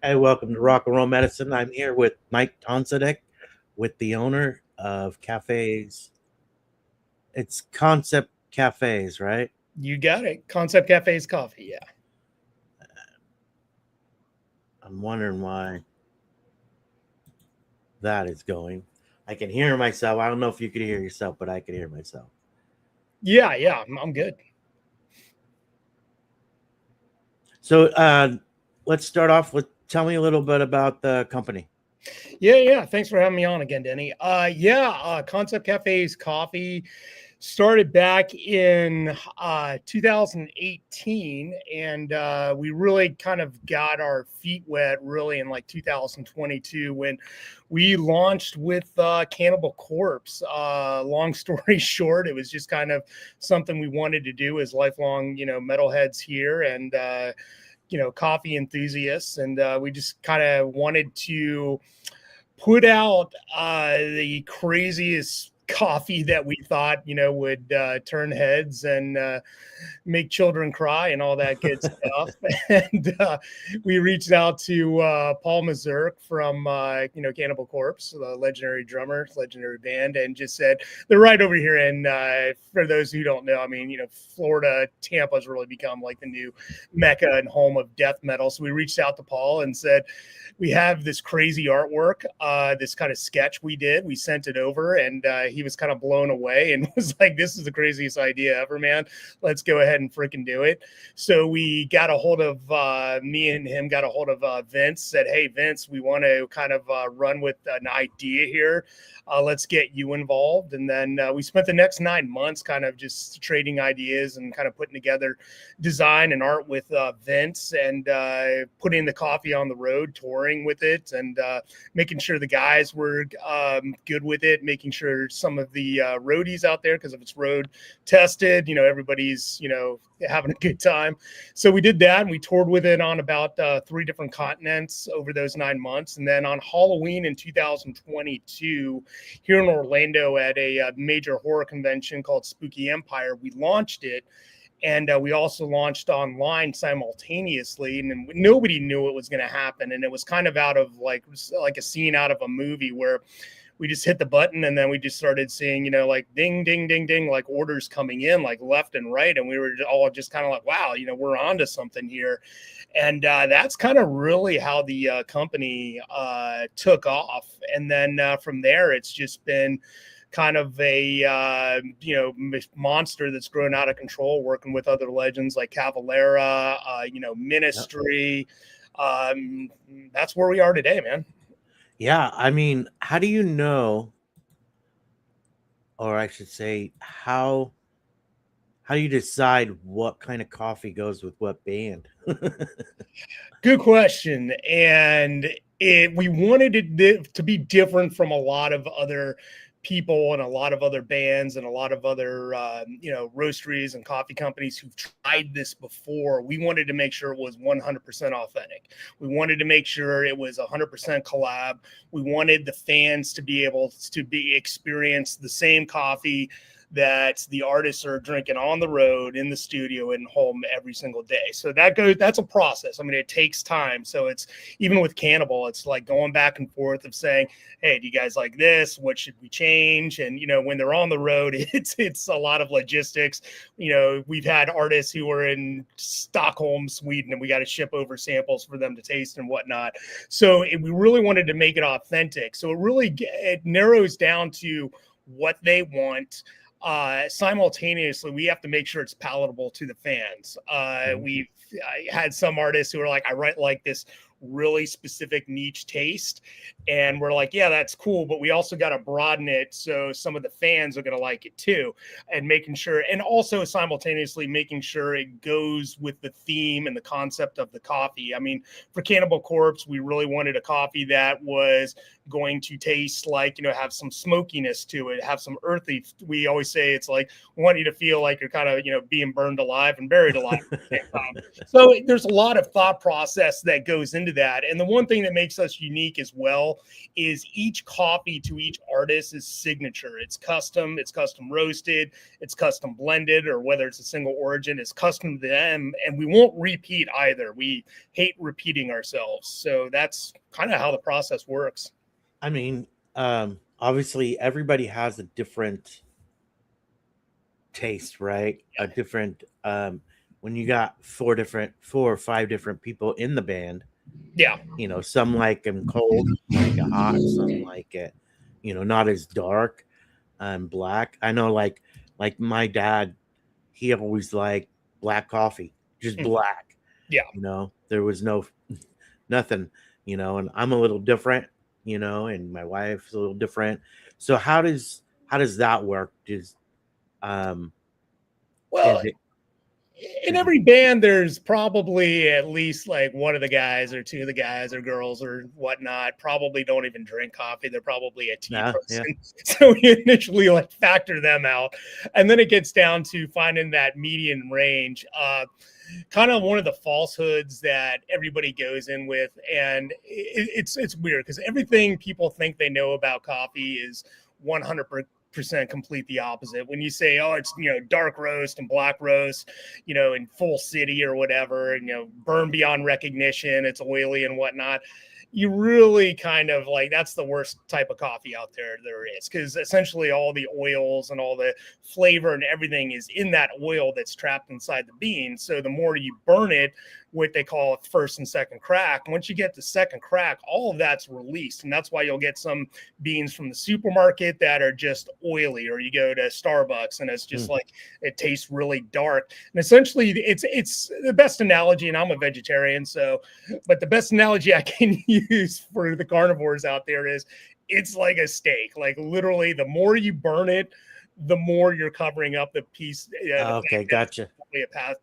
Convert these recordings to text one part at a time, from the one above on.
Hey, welcome to Rock and Roll Medicine. I'm here with Mike Tonsetic, with the owner of cafes. It's Concept Cafes, right? You got it. Concept Cafe's coffee. Yeah. I'm wondering why that is going. I can hear myself. I don't know if you could hear yourself, but I could hear myself. Yeah. I'm good. So let's start off with tell me a little bit about the company. Yeah. Thanks for having me on again, Denny. Concept Cafe's coffee started back in 2018, and we really kind of got our feet wet really in like 2022 when we launched with Cannibal Corpse. Long story short, it was just kind of something we wanted to do as lifelong, metalheads here, and coffee enthusiasts, and we just kind of wanted to put out the craziest coffee that we thought would turn heads and make children cry and all that good stuff. And we reached out to Paul Mazurk from Cannibal Corpse, the legendary drummer, legendary band, and just said they're right over here. And for those who don't know, I mean, Florida, Tampa's really become like the new mecca and home of death metal. So we reached out to Paul and said, we have this crazy artwork, this kind of sketch we did. We sent it over, and he was kind of blown away and was like, this is the craziest idea ever, man. Let's go ahead and freaking do it. So we got a hold of me and him got a hold of Vince, said, hey, Vince, we want to kind of run with an idea here. Let's get you involved. And then we spent the next 9 months kind of just trading ideas and kind of putting together design and art with Vince, and putting the coffee on the road, touring with it, and making sure the guys were good with it, making sure some of the roadies out there, because if it's road tested, everybody's, having a good time. So we did that, and we toured with it on about 3 different continents over those 9 months. And then on Halloween in 2022, here in Orlando at a major horror convention called Spooky Empire, we launched it. And we also launched online simultaneously, and nobody knew it was going to happen. And it was kind of out of like a scene out of a movie where we just hit the button, and then we just started seeing, like ding, ding, ding, ding, like orders coming in like left and right. And we were all just kind of like, wow, we're onto something here. And that's kind of really how the company took off. And then from there, it's just been kind of a monster that's grown out of control, working with other legends like Cavalera, Ministry. That's where we are today, man. Yeah, I mean, how do you know, or I should say, how do you decide what kind of coffee goes with what band? Good question. And we wanted it to be different from a lot of other people and a lot of other bands and a lot of other roasteries and coffee companies who've tried this before. We wanted to make sure it was 100% authentic. We wanted to make sure it was 100% collab. We wanted the fans to be able to experience the same coffee that the artists are drinking on the road, in the studio, and home every single day. So that's a process. I mean, it takes time. So it's even with Cannibal, it's like going back and forth of saying, hey, do you guys like this? What should we change? And, when they're on the road, it's a lot of logistics. We've had artists who are in Stockholm, Sweden, and we got to ship over samples for them to taste and whatnot. So we really wanted to make it authentic. So it narrows down to what they want. Simultaneously, we have to make sure it's palatable to the fans. We've had some artists who are like, I write like this really specific niche taste, and we're like, yeah, that's cool, but we also got to broaden it so some of the fans are going to like it too, and making sure, and also simultaneously making sure it goes with the theme and the concept of the coffee. I mean, for Cannibal Corpse, we really wanted a coffee that was going to taste like, have some smokiness to it, have some earthy. We always say it's like, we want you to feel like you're kind of, being burned alive and buried alive at the same time. So there's a lot of thought process that goes into that. And the one thing that makes us unique as well is each coffee to each artist is signature. It's custom roasted, it's custom blended, or whether it's a single origin, it's custom to them. And we won't repeat either. We hate repeating ourselves. So that's kind of how the process works. I mean, obviously everybody has a different taste, right? A different when you got four or five different people in the band, Yeah. Some like them cold, like it hot, some like it, not as dark and black. I know like my dad, he always liked black coffee, just black. Yeah. There was nothing, and I'm a little different, and my wife's a little different. So how does that work? Well, Is it in every band, there's probably at least like one of the guys or two of the guys or girls or whatnot probably don't even drink coffee. They're probably a tea person. Yeah. So we initially like factor them out. And then it gets down to finding that median range. Kind of one of the falsehoods that everybody goes in with. And it's weird because everything people think they know about coffee is 100% complete the opposite. When you say, oh, it's dark roast and black roast, in full city or whatever, and burn beyond recognition, it's oily and whatnot, you really kind of like, that's the worst type of coffee out there is, because essentially all the oils and all the flavor and everything is in that oil that's trapped inside the bean. So the more you burn it, what they call first and second crack, once you get the second crack, all of that's released. And that's why you'll get some beans from the supermarket that are just oily, or you go to Starbucks and it's just like, it tastes really dark. And essentially it's the best analogy, and I'm a vegetarian, but the best analogy I can use for the carnivores out there is it's like a steak. Like literally, the more you burn it, the more you're covering up the piece. Okay, gotcha. A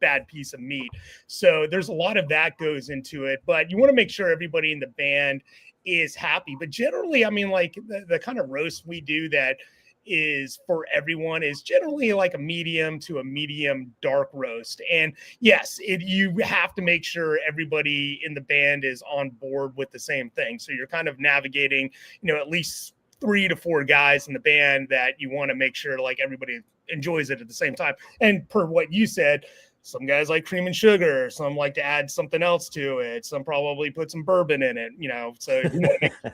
bad piece of meat. So there's a lot of that goes into it, but you want to make sure everybody in the band is happy. But generally, I mean, like the kind of roast we do that is for everyone is generally like a medium to a medium dark roast. And yes, you have to make sure everybody in the band is on board with the same thing. So you're kind of navigating, at least 3 to 4 guys in the band that you want to make sure like everybody enjoys it at the same time. And per what you said, some guys like cream and sugar, some like to add something else to it, some probably put some bourbon in it, so you want to make sure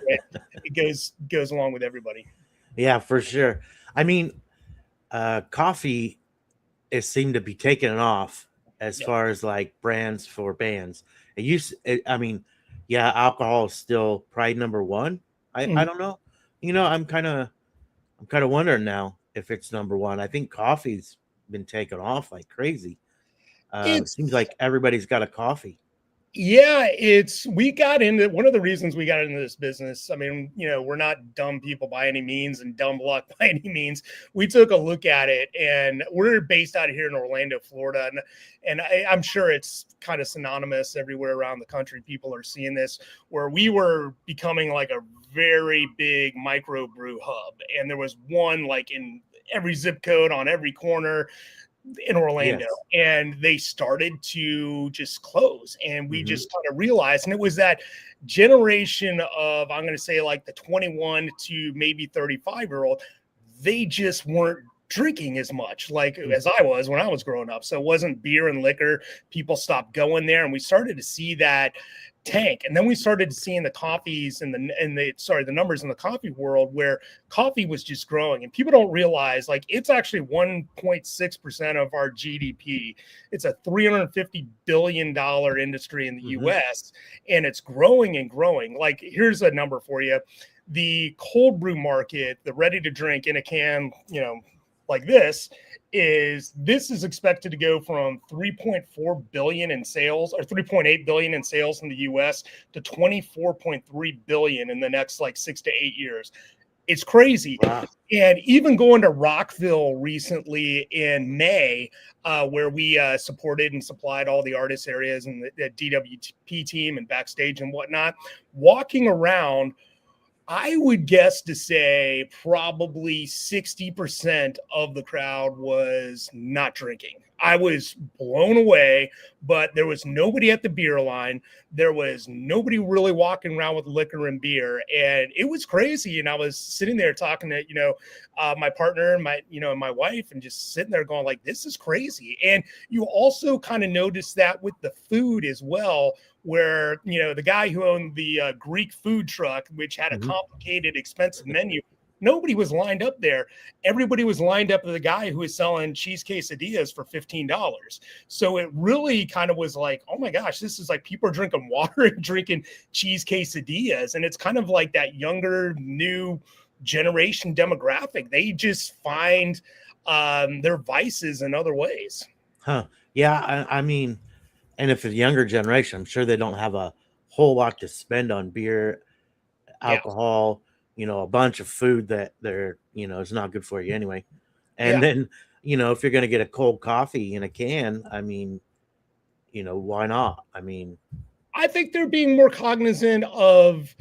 it goes along with everybody. Yeah, for sure. I mean, coffee is seemed to be taking it off as far as like brands for bands. I mean, yeah, alcohol is still probably number one. I don't know. I'm kind of wondering now if it's number one. I think coffee's been taken off like crazy. It seems like everybody's got a coffee. Yeah, we got into one of the reasons we got into this business. I mean, we're not dumb people by any means and dumb luck by any means. We took a look at it, and we're based out of here in Orlando, Florida. And I'm sure it's kind of synonymous everywhere around the country. People are seeing this, where we were becoming like a very big microbrew hub. And there was one like in every zip code on every corner in Orlando, and they started to just close, and we just kind of realized, and it was that generation of, I'm going to say like the 21 to maybe 35-year-old, they just weren't drinking as much like as I was when I was growing up. So it wasn't beer and liquor. People stopped going there, and we started to see that tank. And then we started seeing the coffees and the numbers in the coffee world, where coffee was just growing. And people don't realize, like, it's actually 1.6% of our GDP. It's a $350 billion industry in the US, and it's growing and growing. Like, here's a number for you. The cold brew market, the ready to drink in a can, like this is expected to go from 3.4 billion in sales, or 3.8 billion in sales in the US, to 24.3 billion in the next like 6 to 8 years. It's crazy. Wow. And even going to Rockville recently in May, where we supported and supplied all the artist areas and the DWP team and backstage and whatnot, walking around, I would guess to say probably 60% of the crowd was not drinking. I was blown away, but there was nobody at the beer line. There was nobody really walking around with liquor and beer. And it was crazy. And I was sitting there talking to, my partner and my wife, and just sitting there going like, this is crazy. And you also kind of notice that with the food as well, where the guy who owned the Greek food truck, which had a complicated, expensive menu, nobody was lined up there. Everybody was lined up with the guy who was selling cheese quesadillas for $15. So it really kind of was like, oh my gosh, this is like people are drinking water and drinking cheese quesadillas, and it's kind of like that younger, new generation demographic. They just find their vices in other ways. Huh? Yeah, I mean. And if it's a younger generation, I'm sure they don't have a whole lot to spend on beer, alcohol, a bunch of food that is not good for you anyway. And then, if you're going to get a cold coffee in a can, I mean, why not? I mean, I think they're being more cognizant of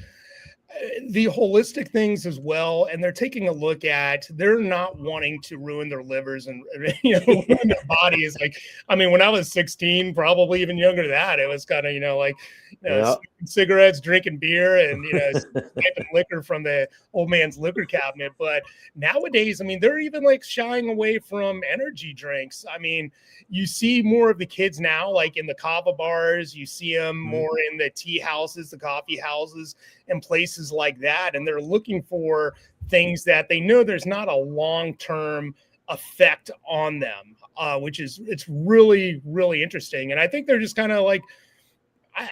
the holistic things as well, and they're taking a look at, they're not wanting to ruin their livers and ruin their bodies. Like, I mean, when I was 16, probably even younger than that, it was kind of cigarettes, drinking beer, and sniping liquor from the old man's liquor cabinet. But nowadays, I mean, they're even like shying away from energy drinks. I mean, you see more of the kids now, like in the kava bars, you see them more in the tea houses, the coffee houses, and places like that. And they're looking for things that they know there's not a long-term effect on them, it's really, really interesting. And I think they're just kind of like,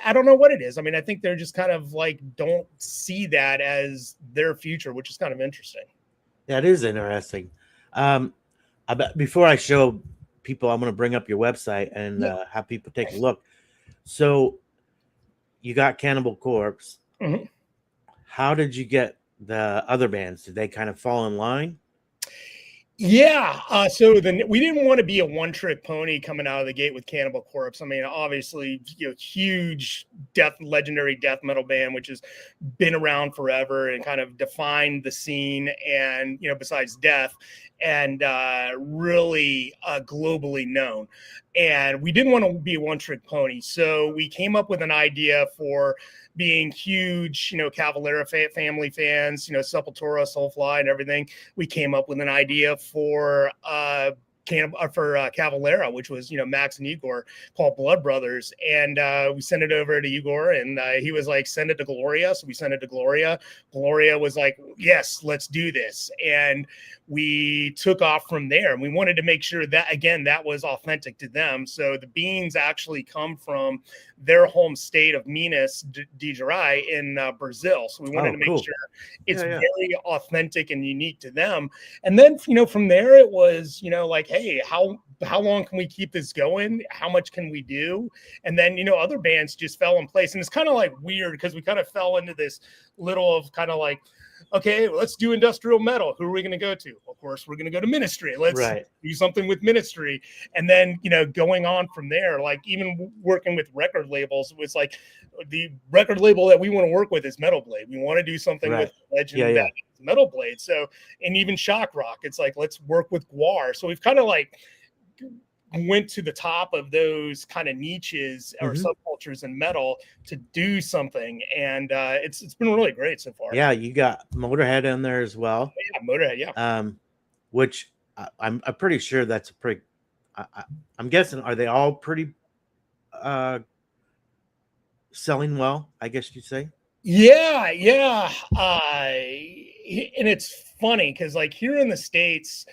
I don't know what it is. I mean, I think they're just kind of like, don't see that as their future, which is kind of interesting. That is interesting. Before I show people, I'm going to bring up your website and have people take a look. So you got Cannibal Corpse. Mm-hmm. How did you get the other bands? Did they kind of fall in line? Yeah. So then we didn't want to be a one-trick pony coming out of the gate with Cannibal Corpse. I mean, obviously, huge legendary death metal band, which has been around forever and kind of defined the scene, and besides death, and really globally known. And we didn't want to be a one-trick pony, so we came up with an idea for being huge, Cavalera family fans, Sepultura, Soulfly, and everything. We came up with an idea for Cavalera, which was Max and Igor, called Blood Brothers, and we sent it over to Igor, and he was like, send it to Gloria. So we sent it to Gloria. Gloria was like, yes, let's do this. And we took off from there, and we wanted to make sure that, again, that was authentic to them. So the beans actually come from their home state of Minas Gerais in Brazil. So we wanted to make sure it's very authentic and unique to them. And then, from there, it was, like, hey, how long can we keep this going? How much can we do? And then, other bands just fell in place. And it's kind of like weird because we kind of fell into this little of kind of like, okay, let's do industrial metal. Who are we going to go to? Of course, we're going to go to Ministry. Let's do something with Ministry. And then, going on from there, like even working with record labels, it was like the record label that we want to work with is Metal Blade. We want to do something with Legend that is Metal Blade. So, and even Shock Rock, it's like, let's work with Guar. So we've kind of like went to the top of those kind of niches or subcultures in metal to do something, and it's been really great so far. Yeah, you got Motorhead in there as well. Yeah, Motorhead, yeah. Which I'm pretty sure that's a pretty. I'm guessing, are they all pretty selling well? I guess you'd say. Yeah. And it's funny because like here in the States,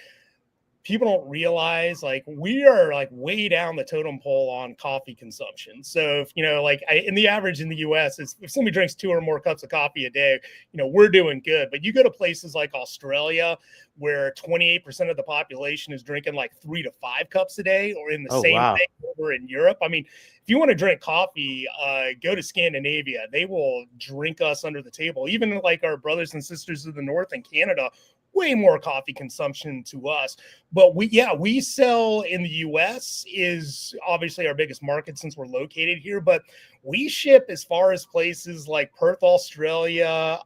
people don't realize like we are like way down the totem pole on coffee consumption. So if in the average in the US is if somebody drinks 2 or more cups of coffee a day, we're doing good. But you go to places like Australia where 28% of the population is drinking like 3 to 5 cups a day, or in the same thing over in Europe. I mean, if you want to drink coffee, go to Scandinavia. They will drink us under the table. Even like our brothers and sisters of the North in Canada, way more coffee consumption to us. But we sell in the US is obviously our biggest market since we're located here, but we ship as far as places like Perth, Australia,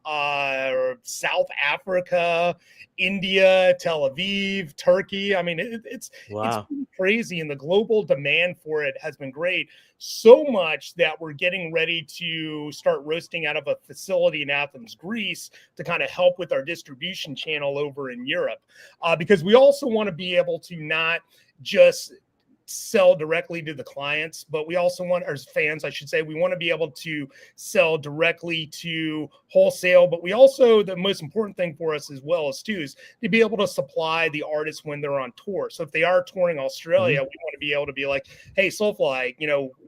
South Africa, India, Tel Aviv, Turkey. I mean, it's Wow. been crazy, and the global demand for it has been great. So much that we're getting ready to start roasting out of a facility in Athens, Greece, to kind of help with our distribution channel over in Europe, because we also want to be able to not just sell directly to the clients, but we also want, as fans, I should say, we want to be able to sell directly to wholesale. But we also, the most important thing for us as well as too, is to be able to supply the artists when they're on tour. So if they are touring Australia, we want to be able to be like, hey, Soulfly,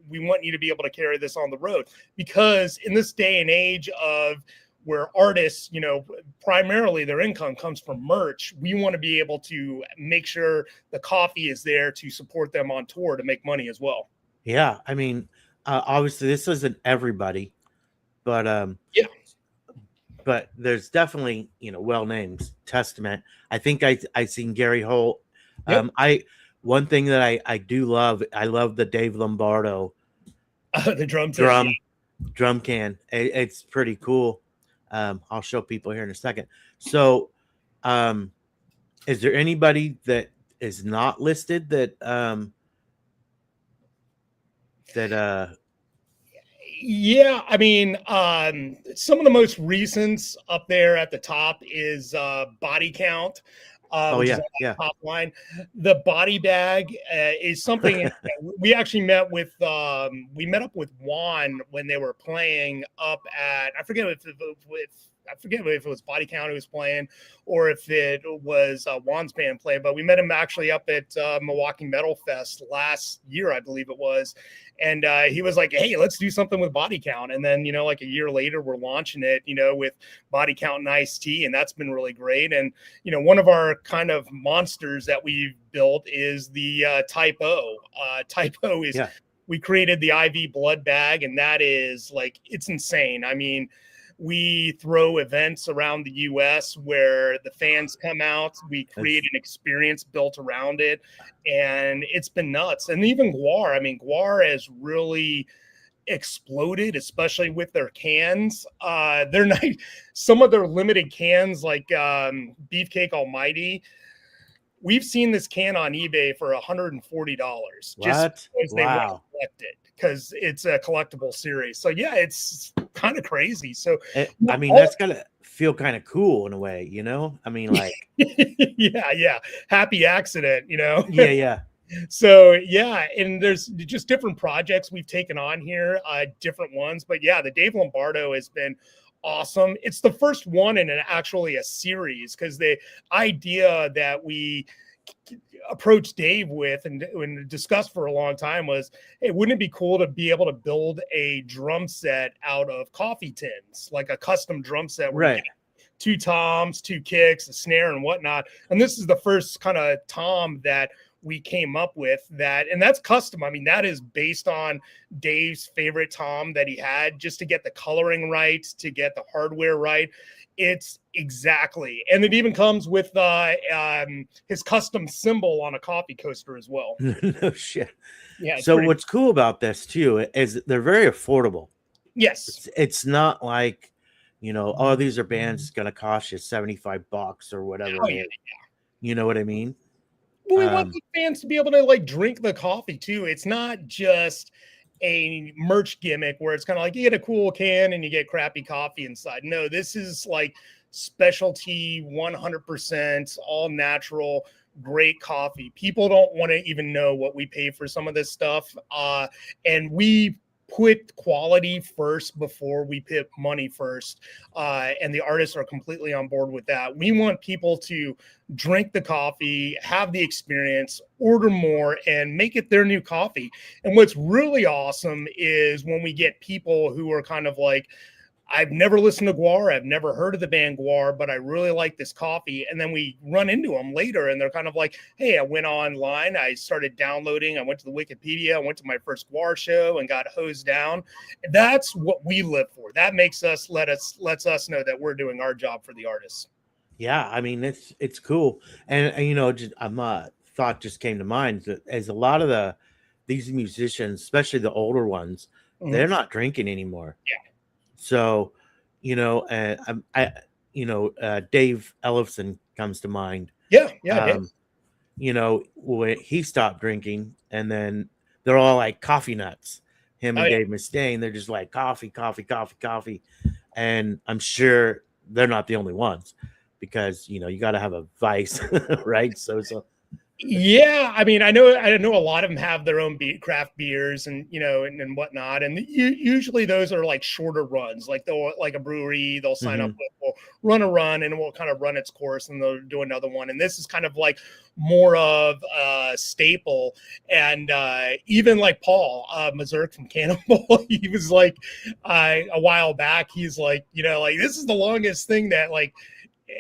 we want you to be able to carry this on the road, because in this day and age of where artists, primarily their income comes from merch, we want to be able to make sure the coffee is there to support them on tour to make money as well. Yeah. I mean, obviously this isn't everybody, but Yeah. but there's definitely, well names. Testament. I think I seen Gary Holt. Yep. I one thing that I do love, I love the Dave Lombardo The drum set. drum can. It's pretty cool. I'll show people here in a second. So, is there anybody that is not listed that Yeah, I mean, some of the most recents up there at the top is Body Count, oh which is yeah, on yeah. that top line. The body bag is something we actually we met up with Juan when they were playing up at, I forget if it was Body Count who was playing or if it was Juan's band playing, but we met him actually up at Milwaukee Metal Fest last year, I believe it was. And he was like, hey, let's do something with Body Count. And then, like a year later, we're launching it, with Body Count and Ice Tea. And that's been really great. And, one of our kind of monsters that we've built is the Type O. Type O is, we created the IV blood bag, and that is like, it's insane. I mean, we throw events around the U.S. where the fans come out. We create an experience built around it, and it's been nuts. And even Guar, I mean, Guar has really exploded, especially with their cans. They're not some of their limited cans, like Beefcake Almighty. We've seen this can on eBay for $140 just because they want to collect it, because it's a collectible series. So yeah, it's kind of crazy. So I mean, that's gotta feel kind of cool in a way, I mean, like yeah, happy accident, yeah. So yeah, and there's just different projects we've taken on here, different ones. But yeah, the Dave Lombardo has been awesome. It's the first one in actually a series, because the idea that we approached Dave with and discussed for a long time was, hey, wouldn't it be cool to be able to build a drum set out of coffee tins, like a custom drum set where you get 2 toms, 2 kicks, a snare and whatnot. And this is the first kind of tom that we came up with, and that's custom. I mean, that is based on Dave's favorite tom that he had, just to get the coloring right, to get the hardware right. It's exactly. And it even comes with his custom symbol on a coffee coaster as well. No shit. Yeah. So what's cool about this too is they're very affordable. Yes. It's not like, oh, these are bands going to cost you $75 or whatever. Oh, yeah. You know what I mean? Well, we want the fans to be able to like drink the coffee too. It's not just a merch gimmick where it's kind of like you get a cool can and you get crappy coffee inside. No, this is like specialty, 100% all natural, great coffee. People don't want to even know what we pay for some of this stuff. And we put quality first before we put money first. And the artists are completely on board with that. We want people to drink the coffee, have the experience, order more, and make it their new coffee. And what's really awesome is when we get people who are kind of like, I've never listened to Guar. I've never heard of the band Guar, but I really like this coffee. And then we run into them later and they're kind of like, hey, I went online. I started downloading. I went to the Wikipedia. I went to my first Guar show and got hosed down. That's what we live for. That makes us, lets us know that we're doing our job for the artists. Yeah. I mean, it's cool. And just, thought just came to mind that as a lot of these musicians, especially the older ones, Mhm. they're not drinking anymore. Yeah. So, Dave Ellefson comes to mind. Yeah. Yeah. It Um, is. when he stopped drinking, and then they're all like coffee nuts. Him Oh and yeah. Dave Mustaine, they're just like coffee, coffee, coffee, coffee. And I'm sure they're not the only ones, because you got to have a vice, right? So Yeah, I mean, I know a lot of them have their own craft beers and and whatnot, and usually those are like shorter runs. Like they'll like a brewery, they'll sign up mhm. with, will run a run, and it will kind of run its course, and they'll do another one. And this is kind of like more of a staple. And even like Paul Mazurk from Cannibal, he was like a while back, he's like, like this is the longest thing that like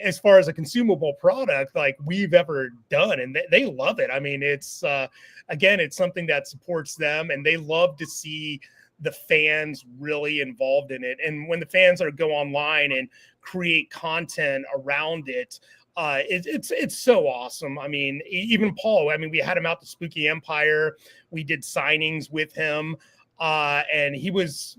as far as a consumable product like we've ever done, and they love it. I mean, it's again, it's something that supports them, and they love to see the fans really involved in it. And when the fans are go online and create content around it, it's so awesome. I mean, even Paul, I mean, we had him out to Spooky Empire, we did signings with him, and he was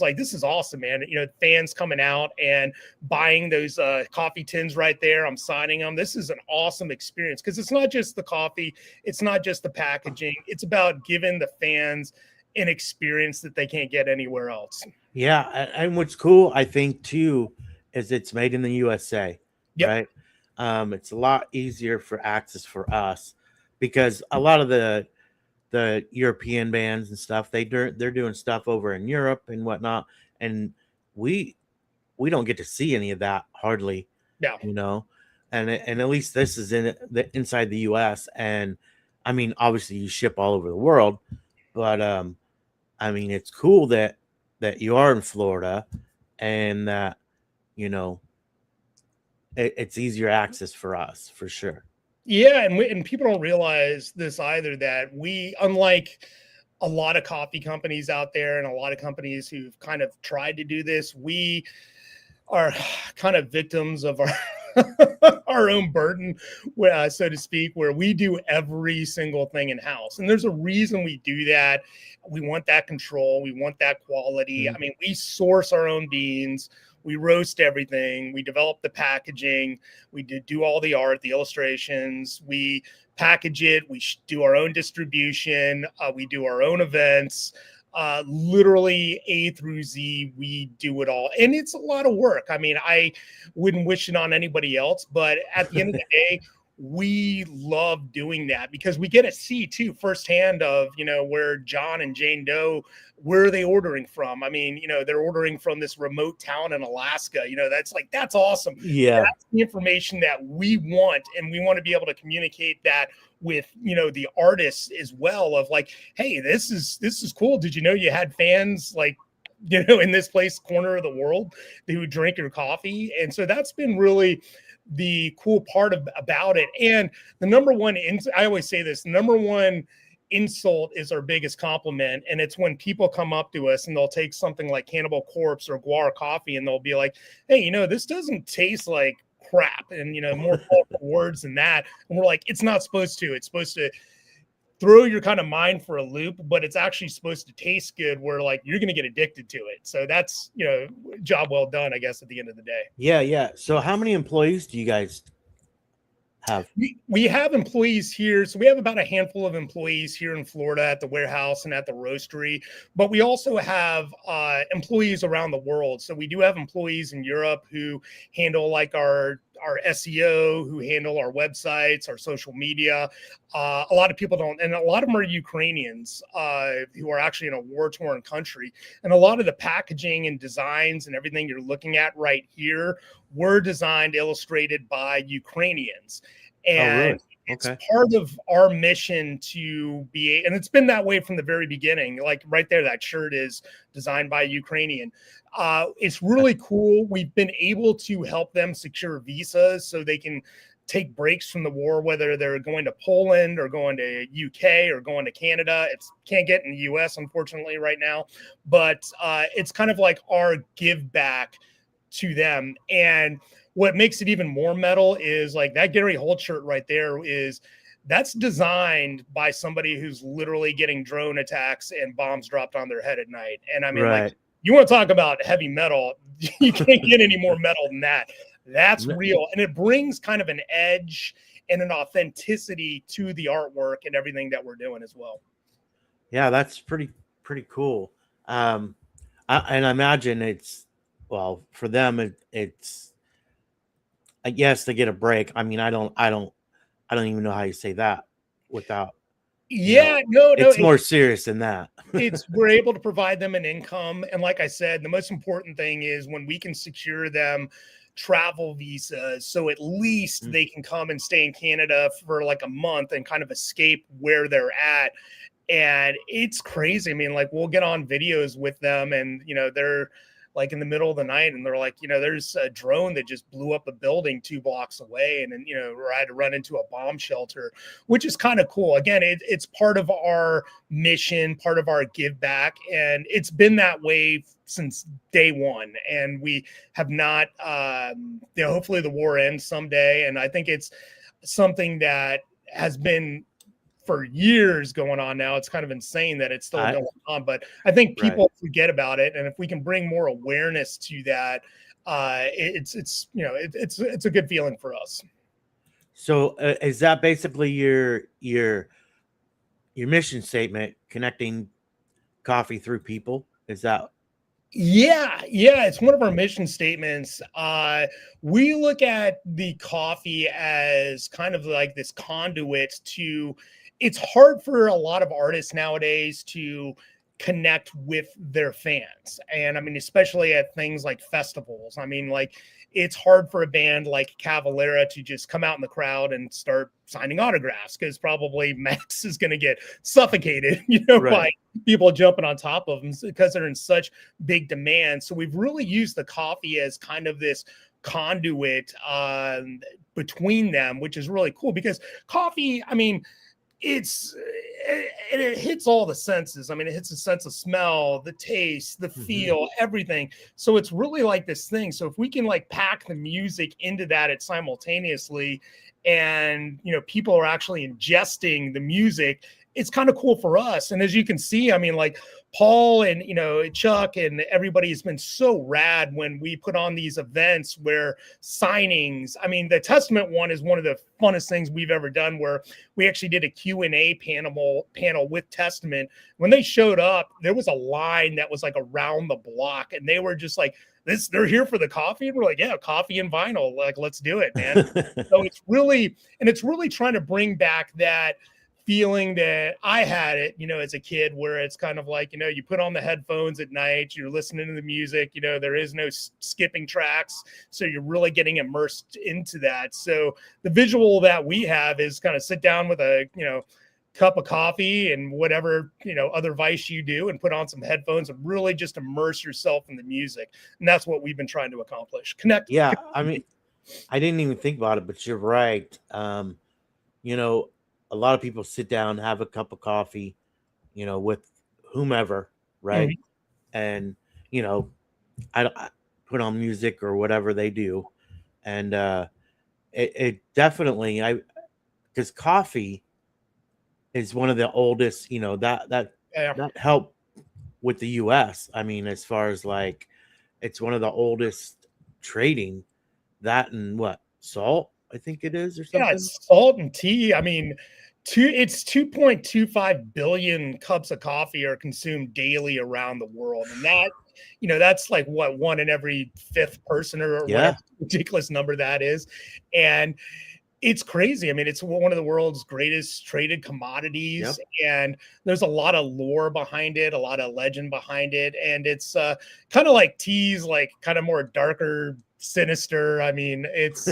like, this is awesome, man. Fans coming out and buying those coffee tins right there. I'm signing them. This is an awesome experience because it's not just the coffee, it's not just the packaging. It's about giving the fans an experience that they can't get anywhere else. Yeah, and what's cool, I think, too, is it's made in the USA, Yep. right? It's a lot easier for access for us, because a lot of the European bands and stuff, they're doing stuff over in Europe and whatnot, and we we don't get to see any of that hardly, Yeah. you know. And at least this is inside the U.S. And I mean, obviously, you ship all over the world, but I mean, it's cool that you are in Florida, and that you know it's easier access for us for sure. Yeah, and people don't realize this either, that we, unlike a lot of coffee companies out there and a lot of companies who've kind of tried to do this, we are kind of victims of our our own burden, so to speak, where we do every single thing in house. And there's a reason we do that. We want that control. We want that quality. I Mhm. mean, we source our own beans. We roast everything. We develop the packaging. We do all the art, the illustrations. We package it. We do our own distribution. We do our own events. Literally A through Z, we do it all. And it's a lot of work. I mean, I wouldn't wish it on anybody else, but at the end of the day, we love doing that because we get to see too firsthand of where John and Jane Doe, where are they ordering from. I mean, they're ordering from this remote town in Alaska. That's awesome. Yeah, That's the information that we want, and we want to be able to communicate that with the artists as well, of like, hey, this is cool. Did you know you had fans like in this place, corner of the world, who drink your coffee? And so that's been really the cool part about it. And the number one, I always say this, number one insult is our biggest compliment. And it's when people come up to us and they'll take something like Cannibal Corpse or Guar coffee, and they'll be like, hey, this doesn't taste like crap, and more colorful words than that. And we're like, it's not supposed to. It's supposed to throw your kind of mind for a loop, but it's actually supposed to taste good, where like you're going to get addicted to it. So that's job well done, I guess, at the end of the day. yeah. So how many employees do you guys have? We have employees here. So we have about a handful of employees here in Florida at the warehouse and at the roastery, but we also have employees around the world. So we do have employees in Europe who handle like our SEO, who handle our websites, our social media. A lot of people don't, and a lot of them are Ukrainians who are actually in a war-torn country. And a lot of the packaging and designs and everything you're looking at right here were designed, illustrated by Ukrainians. Oh, And really? it's Okay. part of our mission to be, and it's been that way from the very beginning. Like right there, that shirt is designed by a Ukrainian. It's really cool. We've been able to help them secure visas so they can take breaks from the war, whether they're going to Poland or going to UK or going to Canada. It's can't get in the US, unfortunately, right now, but it's kind of like our give back to them. And what makes it even more metal is like that Gary Holt shirt right there is that's designed by somebody who's literally getting drone attacks and bombs dropped on their head at night. And I mean, like, Right. you want to talk about heavy metal, you can't get any more metal than that. That's real. And it brings kind of an edge and an authenticity to the artwork and everything that we're doing as well. Yeah, that's pretty cool. And I imagine it's, well, for them it's, I guess, they get a break. I mean, I don't even know how you say that without, Yeah, no, it's more serious than that. It's we're able to provide them an income. And like I said, the most important thing is when we can secure them travel visas, so at least they can come and stay in Canada for like a month and kind of escape where they're at. And it's crazy. I mean, like, we'll get on videos with them and, they're like in the middle of the night and they're like, there's a drone that just blew up a building 2 blocks away. And then, I had to run into a bomb shelter, which is kind of cool. Again, it's part of our mission, part of our give back. And it's been that way since day one. And we have not, hopefully the war ends someday. And I think it's something that has been for years going on now. It's kind of insane that it's still going on, but I think people forget about it. And if we can bring more awareness to that, it's a good feeling for us. So is that basically your mission statement, connecting coffee through people? Is that? Yeah, it's one of our mission statements. We look at the coffee as kind of like this conduit to, it's hard for a lot of artists nowadays to connect with their fans. And I mean, especially at things like festivals. I mean, like, it's hard for a band like Cavalera to just come out in the crowd and start signing autographs, because probably Max is going to get suffocated, by people jumping on top of them because they're in such big demand. So we've really used the coffee as kind of this conduit between them, which is really cool because coffee, I mean, it hits all the senses. I mean, it hits the sense of smell, the taste, the feel, everything. So it's really like this thing. So if we can like pack the music into that it simultaneously, and people are actually ingesting the music, it's kind of cool for us. And as you can see, I mean, like, Paul and Chuck and everybody has been so rad when we put on these events where signings. I mean, the Testament one is one of the funnest things we've ever done, where we actually did a Q&A panel with Testament. When they showed up, there was a line that was like around the block, and they were just like, they're here for the coffee. And we're like, yeah, coffee and vinyl, like, let's do it, man. So it's really trying to bring back that feeling that I had it, as a kid, where it's kind of like, you put on the headphones at night, you're listening to the music, there is no skipping tracks. So you're really getting immersed into that. So the visual that we have is kind of sit down with a, cup of coffee and whatever, other vice you do, and put on some headphones and really just immerse yourself in the music. And that's what we've been trying to accomplish. Connect. Yeah. I mean, I didn't even think about it, but you're right. A lot of people sit down, have a cup of coffee, with whomever, right? And I put on music or whatever they do, and it definitely, because coffee is one of the oldest, that helped with the U.S. I mean, as far as like, it's one of the oldest trading, that and what, salt, I think it is, or something. Yeah, it's salt and tea. I mean, it's 2.25 billion cups of coffee are consumed daily around the world. And that, that's like what, one in every 5th person or whatever ridiculous number that is. And it's crazy. I mean, it's one of the world's greatest traded commodities. And there's a lot of lore behind it, a lot of legend behind it. And it's kind of like teas, like kind of more darker, sinister. I mean, it's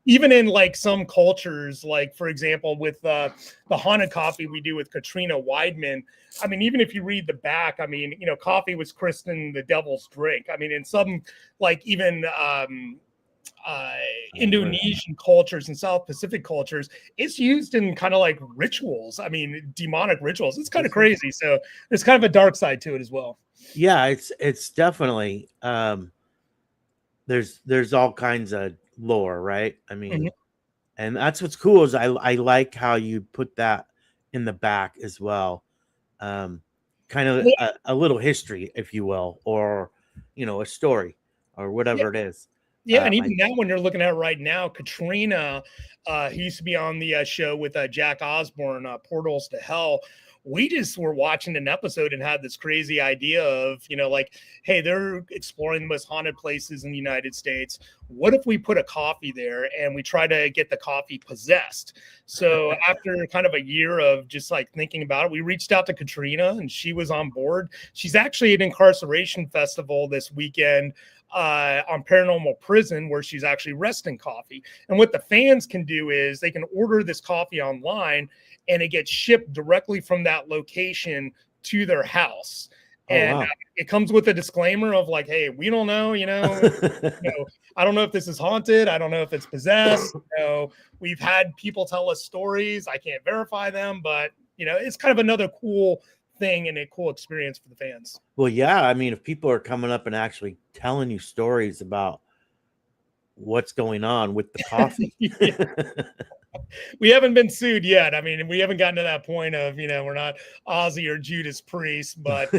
even in like some cultures, like for example, with the haunted coffee we do with Katrina Weidman. I mean, even if you read the back, I mean, coffee was christened the devil's drink. I mean, in some, like, even Indonesian cultures and South Pacific cultures, it's used in kind of like rituals. I mean, demonic rituals. It's kind of crazy. So there's kind of a dark side to it as well. Yeah, it's definitely there's all kinds of lore, right? I mean, And that's what's cool is I like how you put that in the back as well. Kind of a little history, if you will, or a story or Yeah. whatever it is. Yeah, and even now, when you're looking at it right now, Katrina, who used to be on the show with Jack Osborne, Portals to Hell. We just were watching an episode and had this crazy idea of, like, hey, they're exploring the most haunted places in the United States. What if we put a coffee there and we try to get the coffee possessed? So after kind of a year of just like thinking about it, we reached out to Katrina and she was on board. She's actually at Incarceration Festival this weekend on Paranormal Prison, where she's actually resting coffee. And what the fans can do is they can order this coffee online and it gets shipped directly from that location to their house. And it comes with a disclaimer of like, hey, we don't know, I don't know if this is haunted. I don't know if it's possessed. We've had people tell us stories. I can't verify them, but it's kind of another cool thing and a cool experience for the fans. Well, yeah, I mean, if people are coming up and actually telling you stories about what's going on with the coffee. We haven't been sued yet. I mean, we haven't gotten to that point of, we're not Ozzy or Judas Priest, but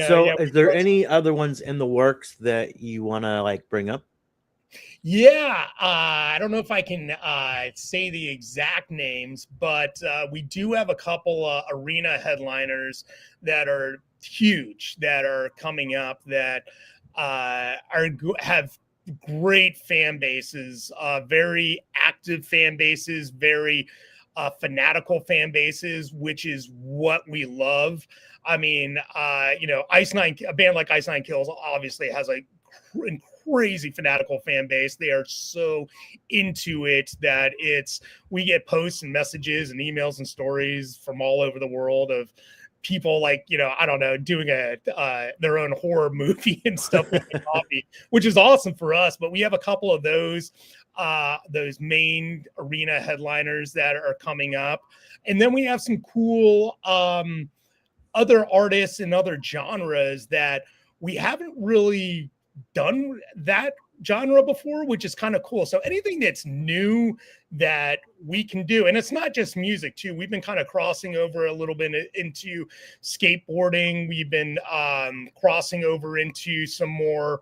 so is there any other ones in the works that you want to like bring up? Yeah, I don't know if I can say the exact names, but we do have a couple arena headliners that are huge that are coming up that have great fan bases, very active fan bases, very fanatical fan bases, which is what we love. I mean, Ice Nine, a band like Ice Nine Kills obviously has a crazy fanatical fan base. They are so into it that we get posts and messages and emails and stories from all over the world of people like, I don't know, doing their own horror movie and stuff with the coffee, which is awesome for us. But we have a couple of those main arena headliners that are coming up. And then we have some cool other artists and other genres that we haven't really done that genre before, which is kind of cool. So anything that's new that we can do, and it's not just music too. We've been kind of crossing over a little bit into skateboarding. We've been crossing over into some more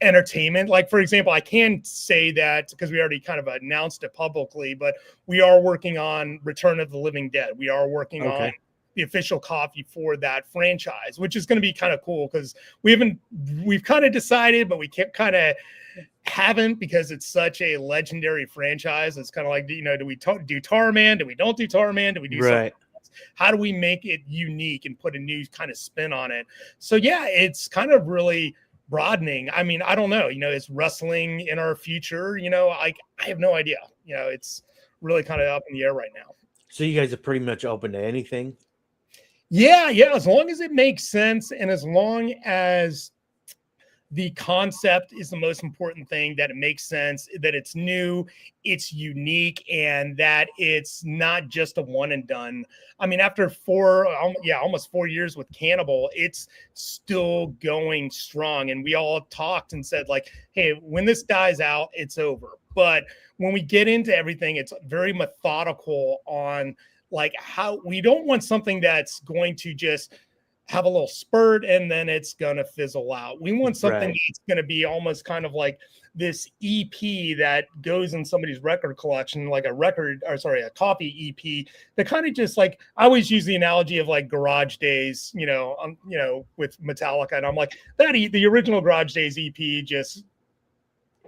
entertainment. Like, for example, I can say that because we already kind of announced it publicly, but we are working on Return of the Living Dead. We are working on the official coffee for that franchise, which is going to be kind of cool because we've kind of decided, but we kind of haven't because it's such a legendary franchise. It's kind of like, do we do Tarman? Do we don't do Tarman? Do we do something else? How do we make it unique and put a new kind of spin on it? So yeah, it's kind of really broadening. I mean, I don't know, is wrestling in our future? I have no idea. It's really kind of up in the air right now. So you guys are pretty much open to anything? Yeah. As long as it makes sense and as long as the concept is the most important thing, that it makes sense, that it's new, it's unique, and that it's not just a one and done. I mean, after almost 4 years with Cannibal, it's still going strong. And we all talked and said like, hey, when this dies out, it's over. But when we get into everything, it's very methodical on like how we don't want something that's going to just have a little spurt and then it's going to fizzle out. We want something that's going to be almost kind of like this EP that goes in somebody's record collection, like a coffee EP that kind of just like, I always use the analogy of like Garage Days, with Metallica. And I'm like, the original Garage Days EP just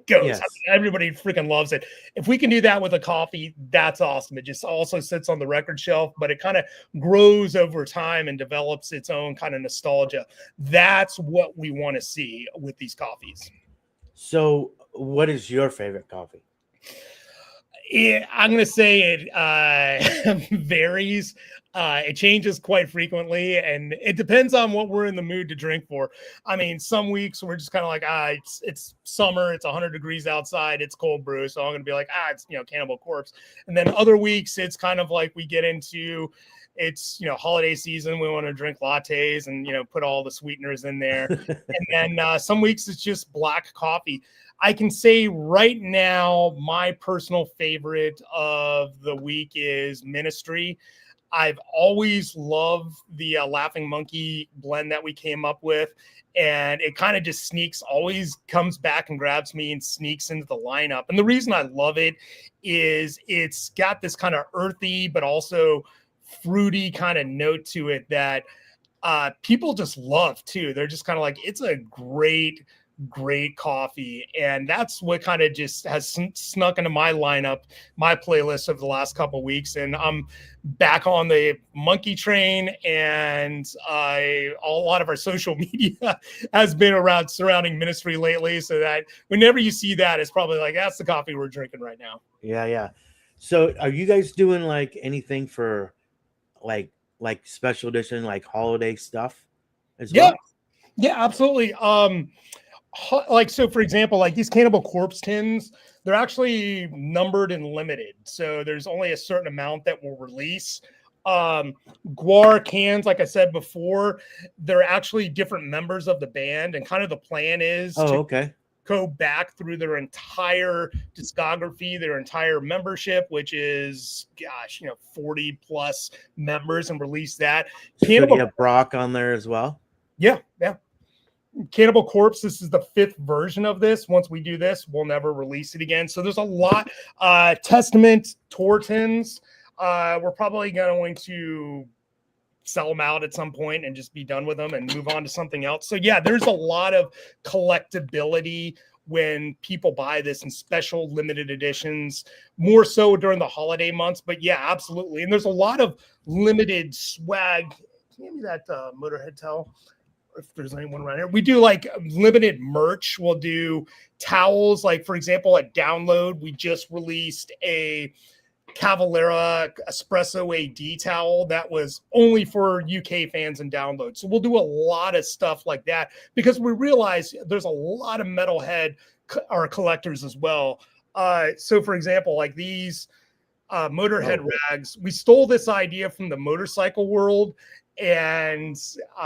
goes. Yes. I mean, everybody freaking loves it. If we can do that with a coffee, that's awesome. It just also sits on the record shelf, but it kind of grows over time and develops its own kind of nostalgia. That's what we want to see with these coffees. So what is your favorite coffee? I'm going to say it varies. It changes quite frequently, and it depends on what we're in the mood to drink for. I mean, some weeks we're just kind of like, it's summer, it's 100 degrees outside, it's cold brew, so I'm going to be like, it's Cannibal Corpse. And then other weeks it's kind of like we get into it's, holiday season. We want to drink lattes and, put all the sweeteners in there. And then some weeks it's just black coffee. I can say right now, my personal favorite of the week is Ministry. I've always loved the Laughing Monkey blend that we came up with. And it kind of just always comes back and grabs me and sneaks into the lineup. And the reason I love it is it's got this kind of earthy, but also fruity kind of note to it that people just love too. They're just kind of like, it's a great coffee. And that's what kind of just has snuck into my lineup, my playlist of the last couple of weeks. And I'm back on the monkey train, and a lot of our social media has been around surrounding Ministry lately. So that whenever you see that, it's probably like, that's the coffee we're drinking right now. Yeah. So are you guys doing like anything for like special edition, like holiday stuff as well? Yeah, absolutely. So for example, like these Cannibal Corpse tins, they're actually numbered and limited. So there's only a certain amount that will release. Guar cans, like I said before, they're actually different members of the band, and kind of the plan is to go back through their entire discography, their entire membership, which is 40 plus members, and release that. So you have Brock on there as well? Yeah. Cannibal Corpse, this is the 5th version of this. Once we do this, we'll never release it again. So there's a lot. Testament Tortons, we're probably going to sell them out at some point and just be done with them and move on to something else. So yeah, there's a lot of collectability when people buy this in special limited editions, more so during the holiday months. But yeah, absolutely. And there's a lot of limited swag. Can you give me that Motorhead towel? If there's anyone around here, we do like limited merch. We'll do towels. Like for example, at Download, we just released a Cavalera Espresso AD towel that was only for UK fans and Download. So we'll do a lot of stuff like that because we realize there's a lot of metalhead collectors as well. So for example, like these Motorhead rags, we stole this idea from the motorcycle world. And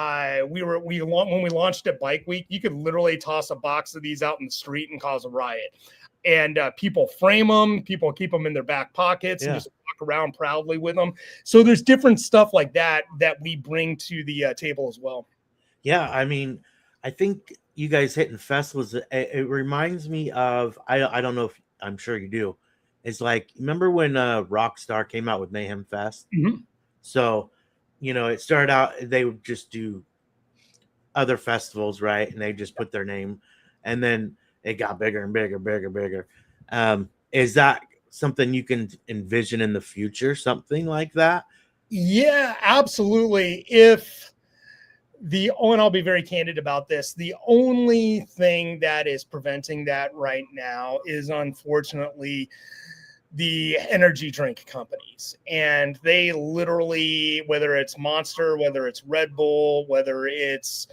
when we launched at Bike Week, you could literally toss a box of these out in the street and cause a riot. And people frame them, people keep them in their back pockets and just walk around proudly with them. So there's different stuff like that we bring to the table as well. Yeah, I mean, I think you guys hitting festivals, it reminds me of, I don't know if, I'm sure you do, it's like, remember when Rockstar came out with Mayhem Fest? Mm-hmm. So it started out, they would just do other festivals, right? And they just put their name, and then it got bigger and bigger. Is that something you can envision in the future? Something like that? Yeah, absolutely. And I'll be very candid about this. The only thing that is preventing that right now is unfortunately the energy drink companies. And they literally, whether it's Monster, whether it's Red Bull, whether it's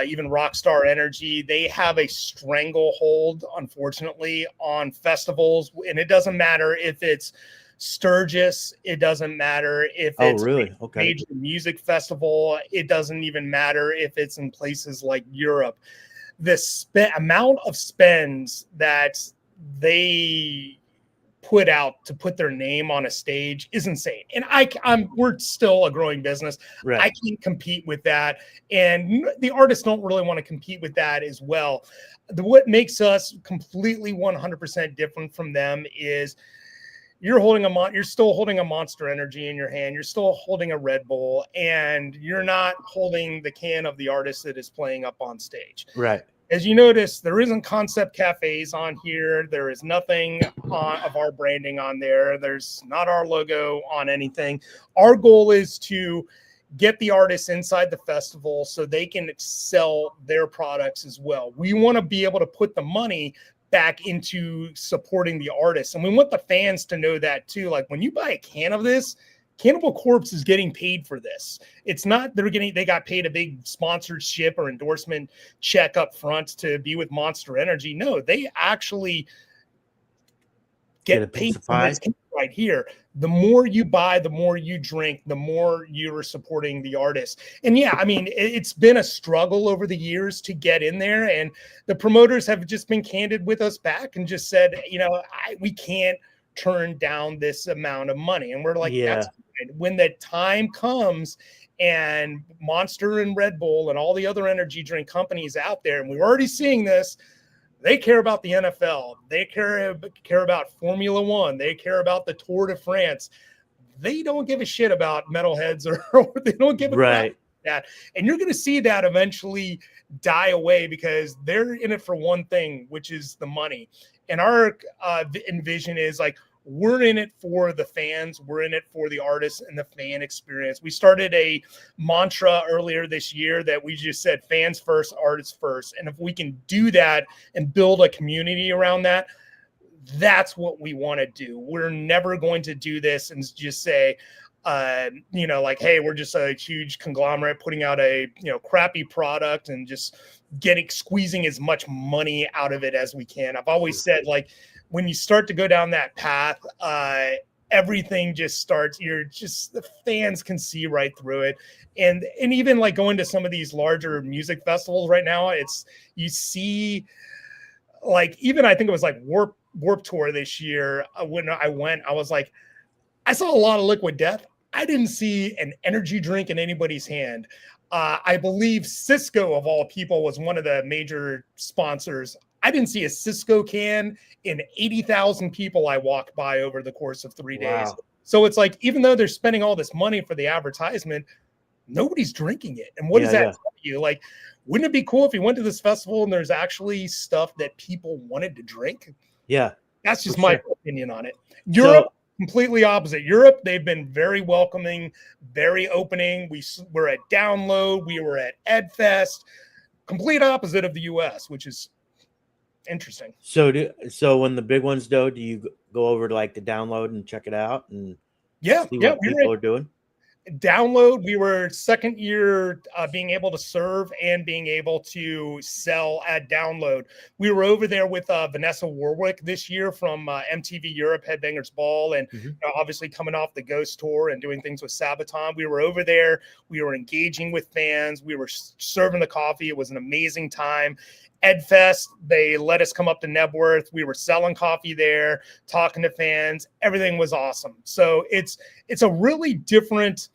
even Rockstar Energy, they have a stranglehold, unfortunately, on festivals. And it doesn't matter if it's Sturgis, it doesn't matter if it's a major music festival, it doesn't even matter if it's in places like Europe. The amount of spends that they put out to put their name on a stage is insane. And we're still a growing business. Right. I can't compete with that. And the artists don't really want to compete with that as well. What makes us completely 100% different from them is you're still holding a Monster Energy in your hand. You're still holding a Red Bull, and you're not holding the can of the artist that is playing up on stage. Right. As you notice, there isn't concept cafes on here. There is nothing of our branding on there. There's not our logo on anything. Our goal is to get the artists inside the festival so they can sell their products as well. We want to be able to put the money back into supporting the artists. And we want the fans to know that too. Like when you buy a can of this, Cannibal Corpse is getting paid for this. It's not they got paid a big sponsorship or endorsement check up front to be with Monster Energy. No, they actually get paid for this right here. the more you buy, the more you drink, the more you're supporting the artist. And yeah, I mean, it's been a struggle over the years to get in there. And the promoters have just been candid with us back and just said, we can't turn down this amount of money. And we're like, Yeah. that's good. When the time comes and Monster and Red Bull and all the other energy drink companies out there, and we're already seeing this, they care about the NFL. They care about Formula One. They care about the Tour de France. They don't give a shit about metalheads or they don't give a crap about that. And you're going to see that eventually die away because they're in it for one thing, which is the money. And our envision is like, we're in it for the fans. We're in it for the artists and the fan experience. We started a mantra earlier this year that we just said fans first, artists first. And if we can do that and build a community around that, that's what we want to do. We're never going to do this and just say, like, hey, we're just a huge conglomerate putting out a, crappy product and just squeezing as much money out of it as we can. I've always said, like, when you start to go down that path, everything just starts, the fans can see right through it. And even like going to some of these larger music festivals right now, you see, like, even I think it was like Warp Tour this year. When I went, I was like, I saw a lot of Liquid Death. I didn't see an energy drink in anybody's hand. I believe Cisco, of all people, was one of the major sponsors. I didn't see a Cisco can in 80,000 people I walked by over the course of 3 days. So it's like, even though they're spending all this money for the advertisement, nobody's drinking it. And what does that tell you? Like, wouldn't it be cool if you went to this festival and there's actually stuff that people wanted to drink? Yeah. That's just my opinion on it. Europe, completely opposite. Europe, they've been very welcoming, very opening. We're at Download. We were at EdFest. Complete opposite of the U.S., which is interesting. So when the big ones do you go over to like the Download and check it out and see what people are doing? Download, we were second year being able to serve and being able to sell at Download. We were over there with Vanessa Warwick this year from MTV Europe Headbangers Ball, and obviously coming off the Ghost Tour and doing things with Sabaton. We were over there. We were engaging with fans. We were serving the coffee. It was an amazing time. EdFest, they let us come up to Nebworth. We were selling coffee there, talking to fans. Everything was awesome. So it's a really different,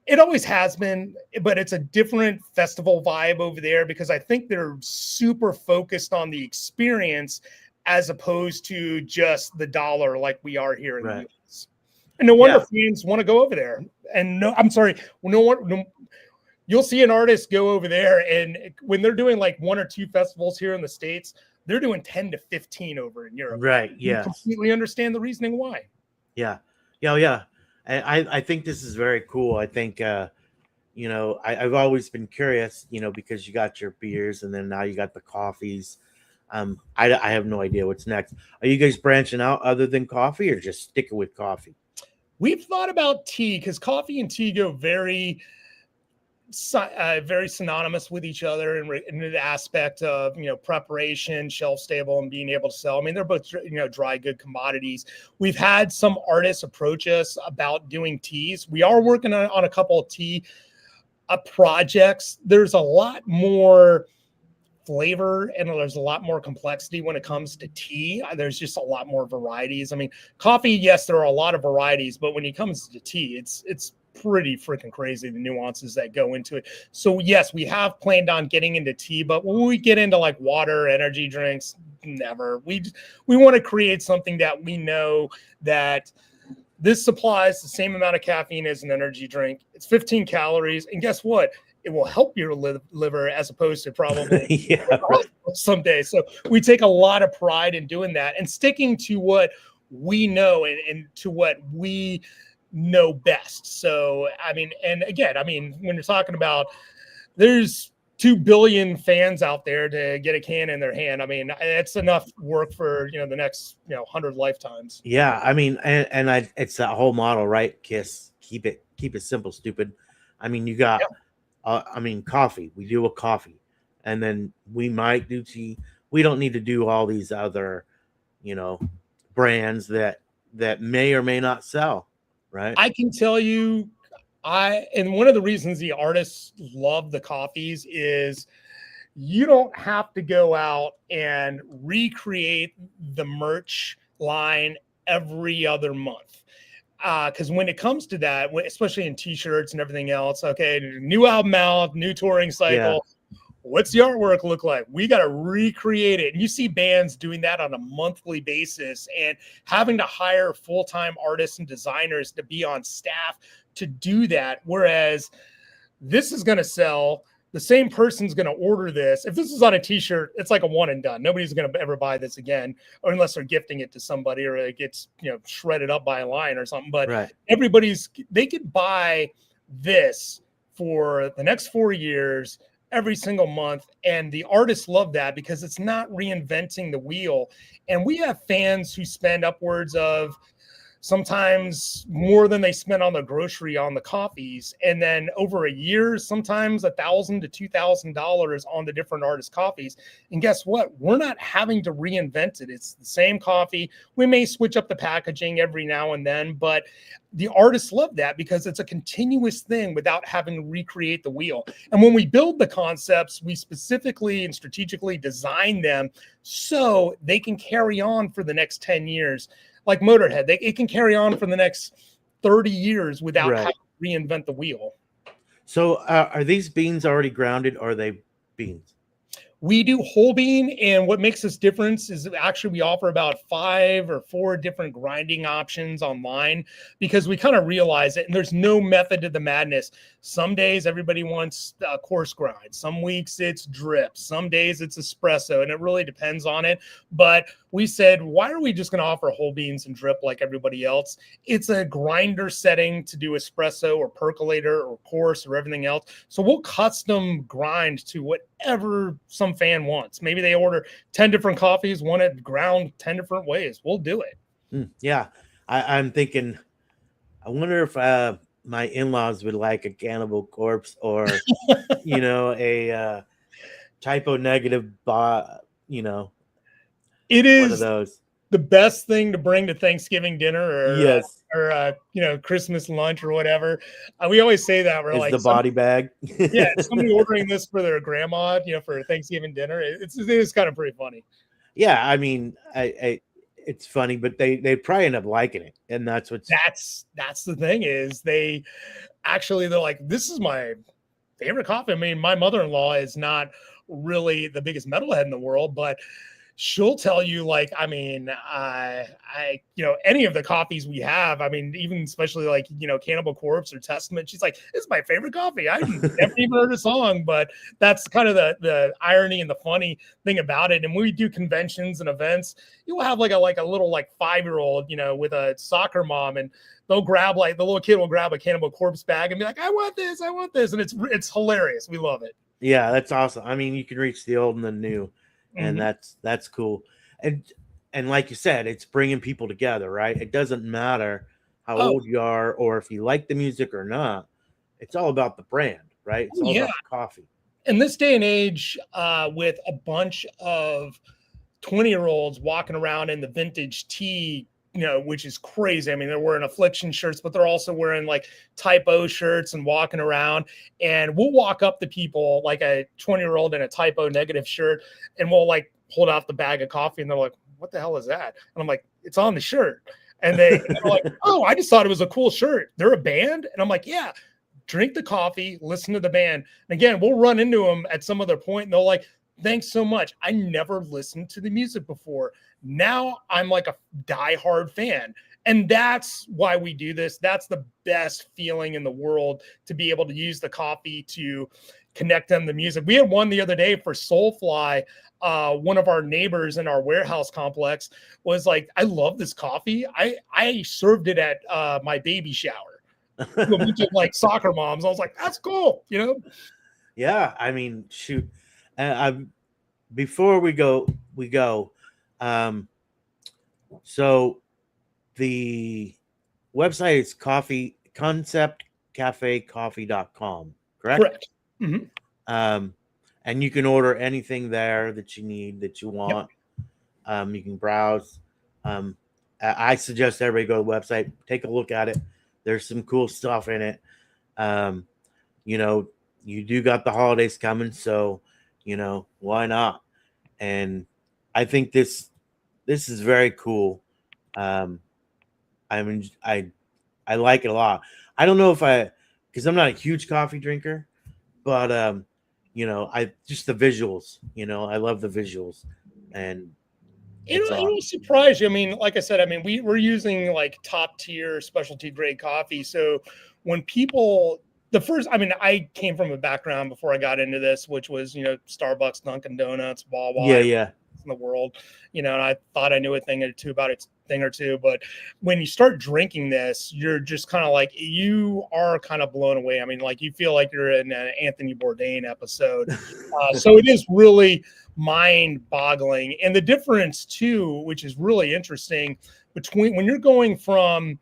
it always has been, but it's a different festival vibe over there because I think they're super focused on the experience as opposed to just the dollar like we are here in the US. And no wonder fans want to go over there. And you'll see an artist go over there, and when they're doing like 1 or 2 festivals here in the States, they're doing 10 to 15 over in Europe. Right. Yeah. You completely understand the reasoning why. Yeah. Yeah. And I think this is very cool. I think, I've always been curious, because you got your beers and then now you got the coffees. I have no idea what's next. Are you guys branching out other than coffee or just sticking with coffee? We've thought about tea because coffee and tea go very synonymous with each other in the aspect of preparation, shelf stable, and being able to sell. I mean, they're both dry good commodities. We've had some artists approach us about doing teas. We are working on a couple of tea projects. There's a lot more flavor and there's a lot more complexity when it comes to tea. There's just a lot more varieties. I mean, coffee, yes, there are a lot of varieties, but when it comes to tea, it's pretty freaking crazy, the nuances that go into it. So yes, we have planned on getting into tea, but when we get into like water, energy drinks, never. We want to create something that we know that this supplies the same amount of caffeine as an energy drink. It's 15 calories, and guess what? It will help your liver as opposed to probably someday. So we take a lot of pride in doing that and sticking to what we know and to what we know best. So, I mean, and again, when you're talking about there's 2 billion fans out there to get a can in their hand, it's enough work for, the next, 100 lifetimes. Yeah. It's that whole model, right? KISS, keep it simple, stupid. You got, coffee, we do a coffee, and then we might do tea. We don't need to do all these other, brands that that may or may not sell, right? I can tell you, and one of the reasons the artists love the coffees is you don't have to go out and recreate the merch line every other month. Because when it comes to that, especially in t-shirts and everything else, okay, new album out, new touring cycle. What's the artwork look like? We got to recreate it. And you see bands doing that on a monthly basis and having to hire full-time artists and designers to be on staff to do that. Whereas this is going to sell. The same person's going to order this. If this is on a t-shirt, it's like a one and done. Nobody's going to ever buy this again, or unless they're gifting it to somebody or it gets, shredded up by a line or something. But they could buy this for the next 4 years, every single month. And the artists love that because it's not reinventing the wheel. And we have fans who spend upwards of sometimes more than they spend on the grocery on the coffees, and then over a year sometimes $1,000 to $2,000 on the different artist coffees. And guess what, we're not having to reinvent it. It's the same coffee. We may switch up the packaging every now and then, but the artists love that because it's a continuous thing without having to recreate the wheel. And when we build the concepts, we specifically and strategically design them so they can carry on for the next 10 years. Like Motorhead, it can carry on for the next 30 years without having to reinvent the wheel. So are these beans already grounded, or are they beans? We do whole bean, and what makes us different is actually we offer about 5 or 4 different grinding options online because we kind of realize it, and there's no method to the madness. Some days everybody wants a coarse grind. Some weeks it's drip. Some days it's espresso, and it really depends on it. But we said, why are we just going to offer whole beans and drip like everybody else? It's a grinder setting to do espresso or percolator or coarse or everything else. So we'll custom grind to whatever some fan wants. Maybe they order 10 different coffees, want it ground 10 different ways. We'll do it. Yeah. I'm thinking, I wonder if my in-laws would like a Cannibal Corpse or, a typo negative, it is one of those. The best thing to bring to Thanksgiving dinner or Christmas lunch or whatever. We always say that we're like the body bag. Somebody ordering this for their grandma, for Thanksgiving dinner. It is kind of pretty funny. Yeah, I mean, it's funny, but they probably end up liking it, and that's the thing is they're like, this is my favorite coffee. I mean, my mother-in-law is not really the biggest metalhead in the world, but she'll tell you, like, I mean, any of the coffees we have, I mean, even especially like, Cannibal Corpse or Testament, she's like, this is my favorite coffee. I've never even heard a song, but that's kind of the irony and the funny thing about it. And when we do conventions and events, you'll have like a little 5-year-old, with a soccer mom, and they'll grab the little kid will grab a Cannibal Corpse bag and be like, I want this. And it's hilarious. We love it. Yeah, that's awesome. I mean, you can reach the old and the new. And that's cool. And like you said, it's bringing people together, right? It doesn't matter how old you are or if you like the music or not. It's all about the brand, right? It's all about the coffee. In this day and age, with a bunch of 20-year-olds walking around in the vintage tee, which is crazy. I mean, they're wearing Affliction shirts, but they're also wearing like Typo shirts and walking around. And we'll walk up to people like a 20-year-old in a Typo negative shirt, and we'll like hold out the bag of coffee, and they're like, what the hell is that? And I'm like, it's on the shirt. And they're like, oh, I just thought it was a cool shirt. They're a band? And I'm like, yeah, drink the coffee, listen to the band. And again, we'll run into them at some other point, and they'll like, thanks so much. I never listened to the music before. Now I'm like a diehard fan. And that's why we do this. That's the best feeling in the world, to be able to use the coffee to connect them to music. We had one the other day for Soulfly. One of our neighbors in our warehouse complex was like, I love this coffee. I served it at my baby shower. Like soccer moms. I was like, that's cool, Yeah, I mean, shoot. Before we go. So the website is conceptcafecoffee.com, correct? Mm-hmm. And you can order anything there that you need, that you want. You can browse. I suggest everybody go to the website, take a look at it. There's some cool stuff in it. Um, you know, you do got the holidays coming, so why not? And I think this is very cool. Um, I mean, I like it a lot. I don't know if because I'm not a huge coffee drinker, but I just the visuals. I love the visuals, and it's It'll surprise you. I mean, like I said, I mean, we're using like top tier specialty grade coffee. So when people, I mean, I came from a background before I got into this, which was, Starbucks, Dunkin' Donuts, yeah, Wawa, yeah, in the world, and I thought I knew a thing or two about it, but when you start drinking this, you're just kind of like, you are kind of blown away. I mean, like you feel like you're in an Anthony Bourdain episode. So it is really mind boggling. And the difference too, which is really interesting, between when you're going from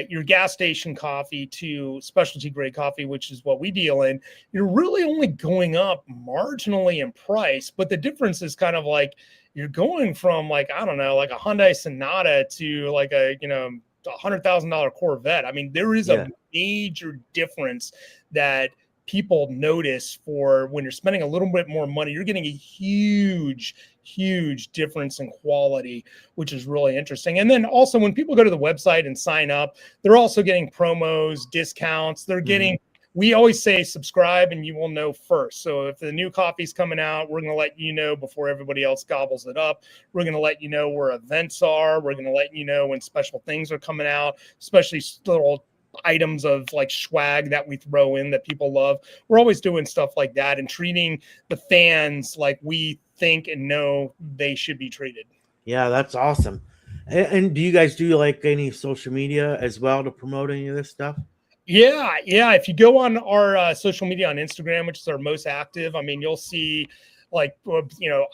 your gas station coffee to specialty grade coffee, which is what we deal in, you're really only going up marginally in price. But the difference is kind of like you're going from like, I don't know, like a Hyundai Sonata to like a, $100,000 Corvette. I mean, there is a major difference that people notice for when you're spending a little bit more money. You're getting a huge difference in quality, which is really interesting. And then also when people go to the website and sign up, they're also getting promos, discounts. They're getting, we always say subscribe and you will know first. So if the new coffee's coming out, we're going to let you know before everybody else gobbles it up. We're going to let you know where events are. We're going to let you know when special things are coming out, especially little items of like swag that we throw in that people love. We're always doing stuff like that and treating the fans like we think and know they should be treated. Yeah, that's awesome. And do you guys do like any social media as well to promote any of this stuff? Yeah. If you go on our social media on Instagram, which is our most active, I mean, you'll see like,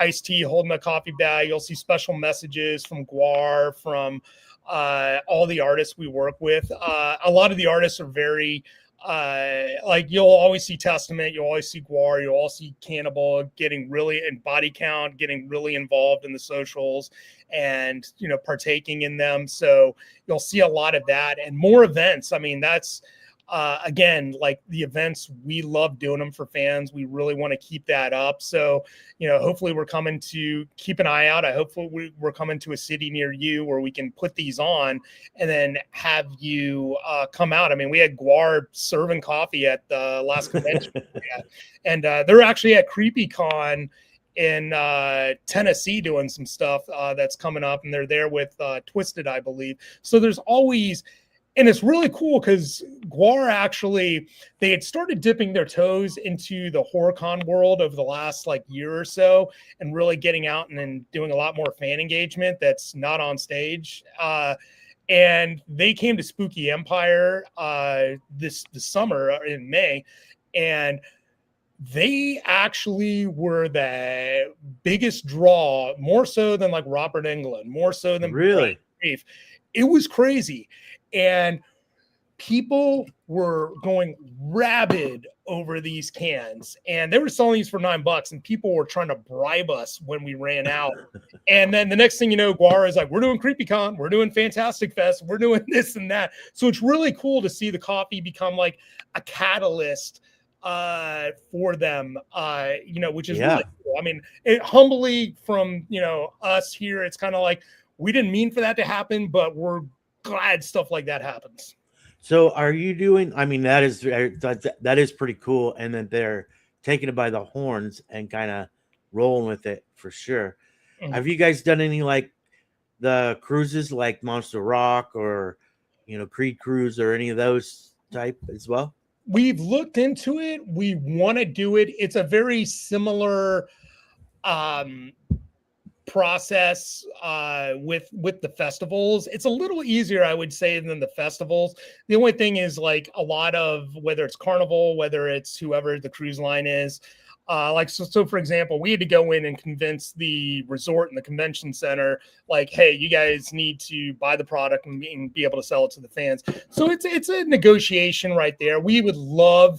iced tea holding a coffee bag. You'll see special messages from Guar, from all the artists we work with. A lot of the artists are very, like you'll always see Testament, you'll always see Guar, you'll all see Cannibal getting really in Body Count, getting really involved in the socials and, partaking in them. So you'll see a lot of that and more events. I mean, that's, again, like the events, we love doing them for fans. We really want to keep that up. So, hopefully we're coming to keep an eye out. I hopefully we're coming to a city near you where we can put these on and then have you come out. I mean, we had Guar serving coffee at the last convention and they're actually at CreepyCon in Tennessee doing some stuff that's coming up, and they're there with Twisted, I believe. So there's always, and it's really cool because Guar actually, they had started dipping their toes into the HorrorCon world over the last like year or so and really getting out and doing a lot more fan engagement that's not on stage. And they came to Spooky Empire this summer in May, and they actually were the biggest draw, more so than like Robert Englund, more so than really. It was crazy. And people were going rabid over these cans, and they were selling these for $9, and people were trying to bribe us when we ran out. And then the next thing you know, Guar is like, we're doing CreepyCon, we're doing Fantastic Fest, we're doing this and that. So it's really cool to see the coffee become like a catalyst for them, which is really cool. I mean, humbly from, us here, it's kind of like, we didn't mean for that to happen, but we're glad stuff like that happens. So are you doing, I mean, that is pretty cool. And then they're taking it by the horns and kind of rolling with it for sure. Mm-hmm. Have you guys done any like the cruises like Monster Rock or, Creed Cruise or any of those type as well? We've looked into it. We want to do it. It's a very similar process with the festivals. It's a little easier, I would say, than the festivals. The only thing is like a lot of, whether it's Carnival, whether it's whoever the cruise line is, so for example, we had to go in and convince the resort and the convention center, like, hey, you guys need to buy the product and be able to sell it to the fans. So it's a negotiation right there. We would love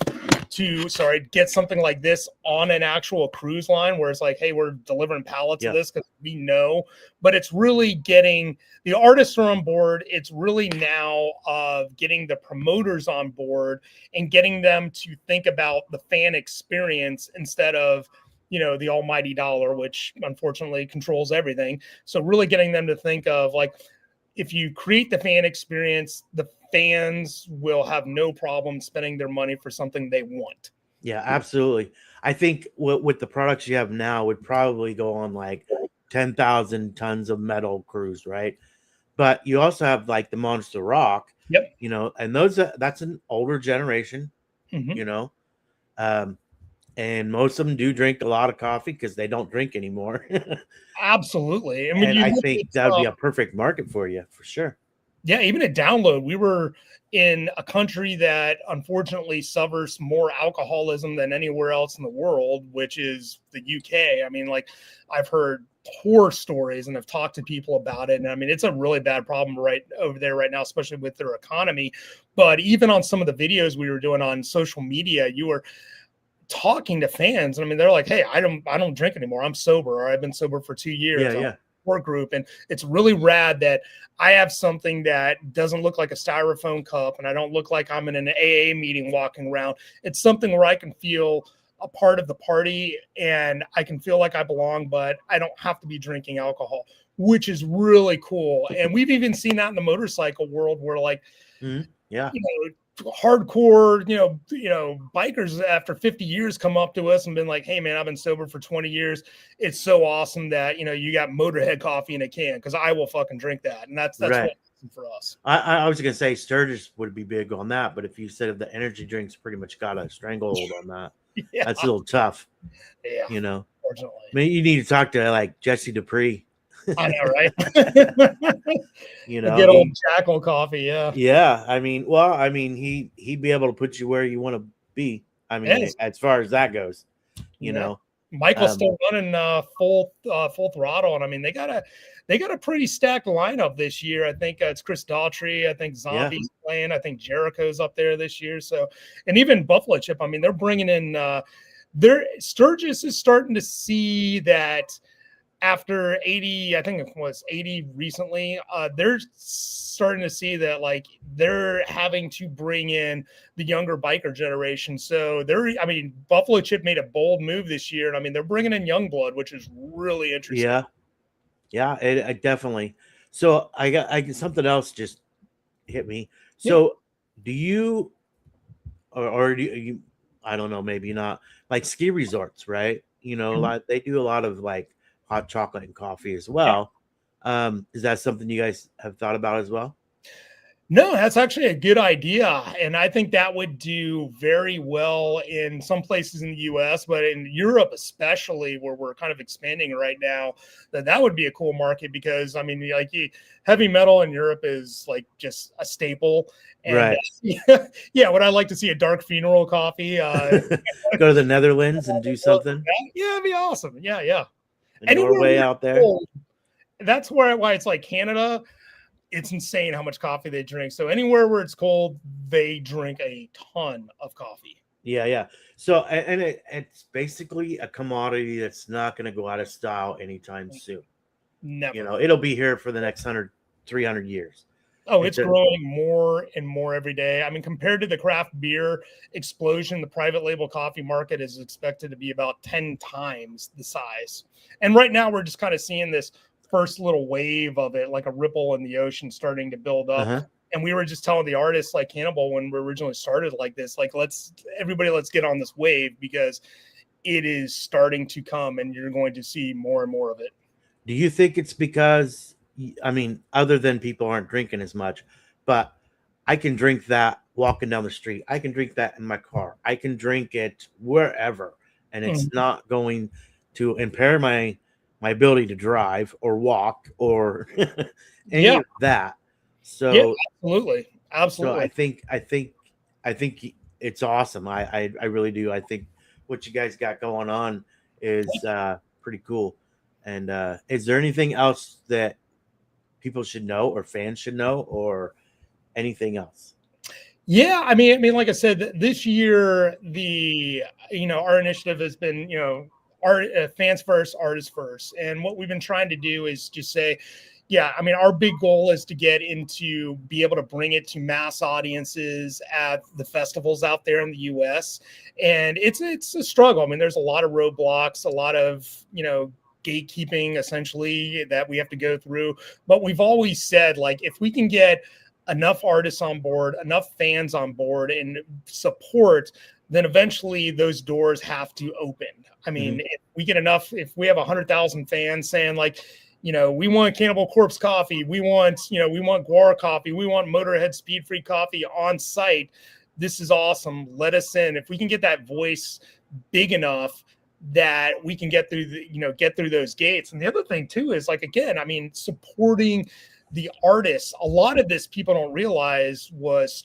to get something like this on an actual cruise line where it's like, hey, we're delivering pallets of this because we know, but it's really getting the artists are on board. It's really now of getting the promoters on board and getting them to think about the fan experience instead of, the almighty dollar, which unfortunately controls everything. So really getting them to think of like, if you create the fan experience, the fans will have no problem spending their money for something they want. Yeah, absolutely. I think with the products you have now would probably go on like 10,000 tons of metal cruise, right? But you also have like the Monster Rock, Yep. And that's an older generation, and most of them do drink a lot of coffee because they don't drink anymore. Absolutely. And I think that would be a perfect market for you, for sure. Yeah, even at Download, we were in a country that unfortunately suffers more alcoholism than anywhere else in the world, which is the UK. I mean, like, I've heard horror stories and have talked to people about it. And I mean, it's a really bad problem right over there right now, especially with their economy. But even on some of the videos we were doing on social media, you were talking to fans. And I mean, they're like, hey, I don't drink anymore. I'm sober, or I've been sober for 2 years. Yeah. Support group. And it's really rad that I have something that doesn't look like a styrofoam cup and I don't look like I'm in an AA meeting walking around. It's something where I can feel a part of the party and I can feel like I belong, but I don't have to be drinking alcohol, which is really cool. And we've even seen that in the motorcycle world where like, hardcore, bikers after 50 years come up to us and been like, hey man, I've been sober for 20 years. It's so awesome that, you got Motorhead coffee in a can because I will fucking drink that. And that's right. Really awesome for us. I was going to say Sturgis would be big on that, but if you said the energy drinks pretty much got a stranglehold on that, that's a little tough. Yeah. Unfortunately. I mean, you need to talk to like Jesse Dupree. I know, right? Get old Jackal coffee, yeah. Yeah, I mean, he'd be able to put you where you want to be. I mean, as far as that goes, you know. Michael's still running full throttle, and I mean, they got a pretty stacked lineup this year. I think it's Chris Daughtry. I think Zombie's playing. I think Jericho's up there this year. So, and even Buffalo Chip. I mean, they're bringing in. Sturgis is starting to see that. After 80, I think it was 80 recently, they're starting to see that like they're having to bring in the younger biker generation. So Buffalo Chip made a bold move this year. And I mean, they're bringing in young blood, which is really interesting. Yeah, it definitely. So I get something else just hit me. So do you, or do you, I don't know, maybe not, like ski resorts, right? Like they do a lot of like hot chocolate and coffee as well. Is that something you guys have thought about as well? No, that's actually a good idea. And I think that would do very well in some places in the US, but in Europe, especially where we're kind of expanding right now, that would be a cool market because I mean, like heavy metal in Europe is like just a staple. And right. Would I like to see a dark funeral coffee? Go to the Netherlands and do something. Yeah, it'd be awesome. Yeah. Norway out there. Cold, that's why it's like Canada. It's insane how much coffee they drink. So anywhere where it's cold, they drink a ton of coffee. Yeah. So, and it's basically a commodity that's not going to go out of style anytime soon. Never. It'll be here for the next 300 years. Oh, it's growing more and more every day. I mean, compared to the craft beer explosion, the private label coffee market is expected to be about 10 times the size. And right now we're just kind of seeing this first little wave of it, like a ripple in the ocean starting to build up. Uh-huh. And we were just telling the artists like Cannibal when we originally started like this, like, let's get on this wave because it is starting to come and you're going to see more and more of it. Do you think it's because, I mean, other than people aren't drinking as much, but I can drink that walking down the street. I can drink that in my car. I can drink it wherever, and it's not going to impair my ability to drive or walk or any of that. So absolutely. So I think it's awesome. I really do. I think what you guys got going on is pretty cool. And is there anything else that people should know or fans should know or anything else? Yeah, I mean, like I said, this year our initiative has been art fans first, artists first, and what we've been trying to do is just say, yeah, I mean, our big goal is to get into be able to bring it to mass audiences at the festivals out there in the U.S. And it's a struggle. I mean, there's a lot of roadblocks, a lot of gatekeeping essentially that we have to go through. But we've always said, like, if we can get enough artists on board, enough fans on board, and support, then eventually those doors have to open. I mean, if we get enough, if we have 100,000 fans saying like, we want Cannibal Corpse coffee, we want Guar coffee, we want Motorhead Speed Free coffee on site. This is awesome. Let us in. If we can get that voice big enough that we can get through get through those gates. And the other thing too is, like, again, I mean, supporting the artists. A lot of this, people don't realize, was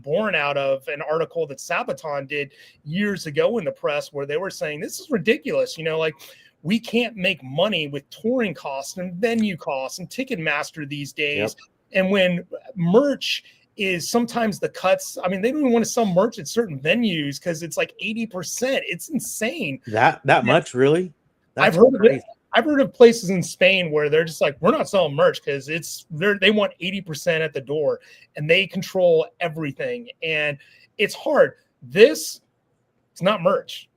born out of an article that Sabaton did years ago in the press, where they were saying this is ridiculous. Like, we can't make money with touring costs and venue costs and Ticketmaster these days. Yep. And when merch is sometimes the cuts, I mean, they don't even want to sell merch at certain venues because it's like 80%. It's insane. That much, really? That's I've heard of places in Spain where they're just like, we're not selling merch because they want 80% at the door, and they control everything. And it's hard. It's not merch.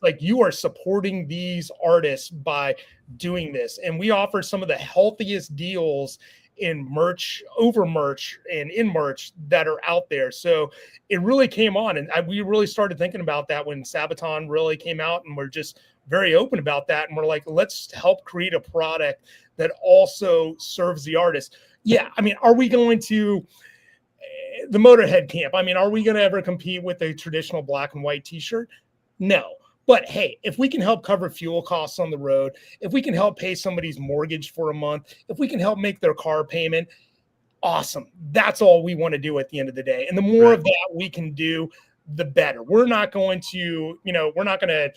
Like, you are supporting these artists by doing this. And we offer some of the healthiest deals in merch, over merch, and in merch that are out there. So it really came on. And we really started thinking about that when Sabaton really came out, and we're just very open about that. And we're like, let's help create a product that also serves the artist. Yeah. I mean, are we going to the Motorhead camp? I mean, are we going to ever compete with a traditional black and white t-shirt? No. But hey, if we can help cover fuel costs on the road, if we can help pay somebody's mortgage for a month, if we can help make their car payment, awesome. That's all we want to do at the end of the day. And the more of that we can do, the better. We're not going to, we're not going to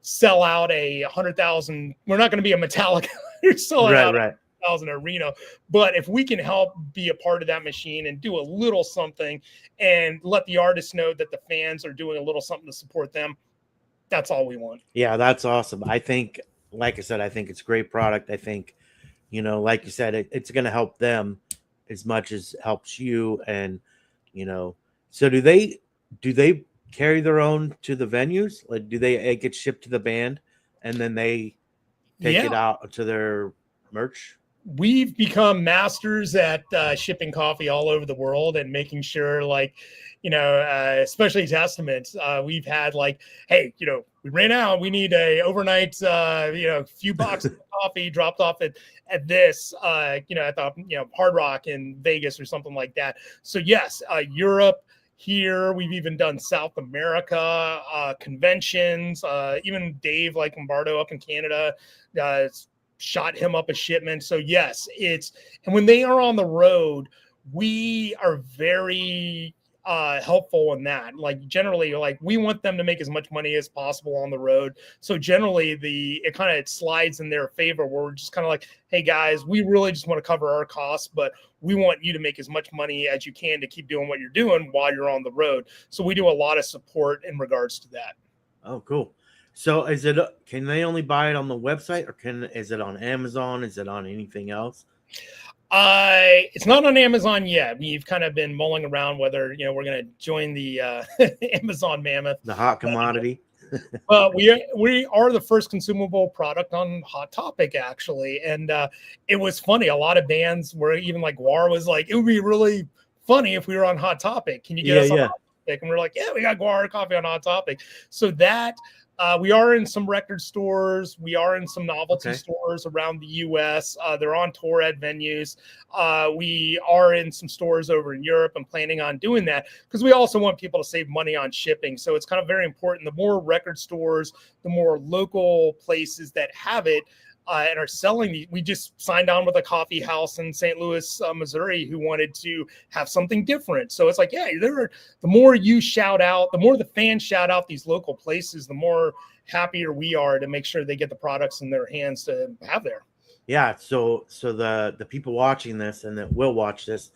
sell out 100,000. We're not going to be a Metallica selling out 100,000 arena. But if we can help be a part of that machine and do a little something and let the artists know that the fans are doing a little something to support them, that's all we want. Yeah, that's awesome. I think, like I said, I think it's a great product. I think, like you said, it's going to help them as much as it helps you. And, so do they carry their own to the venues? Like, do it get shipped to the band and then they take it out to their merch? We've become masters at shipping coffee all over the world and making sure, like, especially Testaments. We've had like, hey, we ran out. We need a overnight, few boxes of coffee dropped off at this, at the Hard Rock in Vegas or something like that. So yes, Europe. Here, we've even done South America conventions. Even Dave, like Lombardo up in Canada, shot him up a shipment. So yes, and when they are on the road, we are very helpful in that. Like, generally, like, we want them to make as much money as possible on the road. So generally it kind of slides in their favor, where we're just kind of like, hey guys, we really just want to cover our costs, but we want you to make as much money as you can to keep doing what you're doing while you're on the road. So we do a lot of support in regards to that. Oh, cool. So can they only buy it on the website, or is it on Amazon? Is it on anything else? It's not on Amazon yet. We've kind of been mulling around whether, we're going to join the Amazon mammoth. The hot commodity. Well, we are the first consumable product on Hot Topic, actually. And it was funny. A lot of bands were, even like Guar was like, it would be really funny if we were on Hot Topic. Can you get us on Hot Topic? And we're like, yeah, we got Guar coffee on Hot Topic. So that we are in some record stores. We are in some novelty stores around the U.S. They're on tour at venues. We are in some stores over in Europe and planning on doing that because we also want people to save money on shipping. So it's kind of very important. The more record stores, the more local places that have it and are selling these. We just signed on with a coffee house in St. Louis, Missouri, who wanted to have something different. So it's like, yeah, the more you shout out, the more the fans shout out these local places, the more happier we are to make sure they get the products in their hands to have there. Yeah. So the people watching this and that will watch this,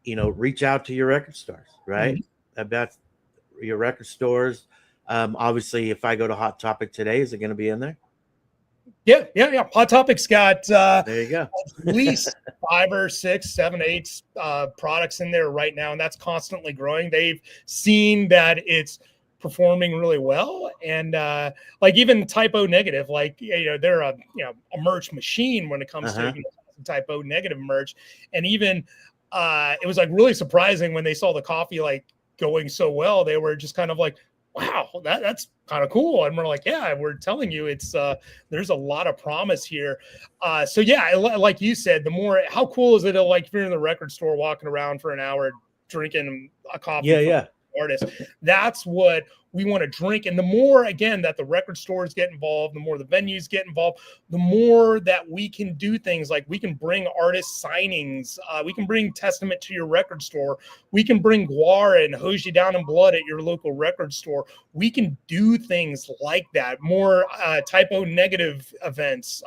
reach out to your record stores, right? Mhm. About your record stores. Obviously, if I go to Hot Topic today, is it going to be in there? Yeah. Hot Topic's got There you go. at least 5 or 6, 7, 8 products in there right now, and that's constantly growing. They've seen that it's performing really well, and like even Typo Negative, like they're a merch machine when it comes to Uh-huh. Typo Negative merch, and even it was like really surprising when they saw the coffee like going so well. They were just kind of like, wow, that's kind of cool. And we're like, yeah, we're telling you, it's there's a lot of promise here. So yeah, like you said, the more, how cool is it to, like, if you're in the record store walking around for an hour drinking a coffee Yeah, from yeah. an artist? That's what we want to drink. And the more, again, that the record stores get involved, the more the venues get involved, the more that we can do things like we can bring artist signings, we can bring Testament to your record store, we can bring Guar and Hose You Down in Blood at your local record store. We can do things like that. More Typo Negative events,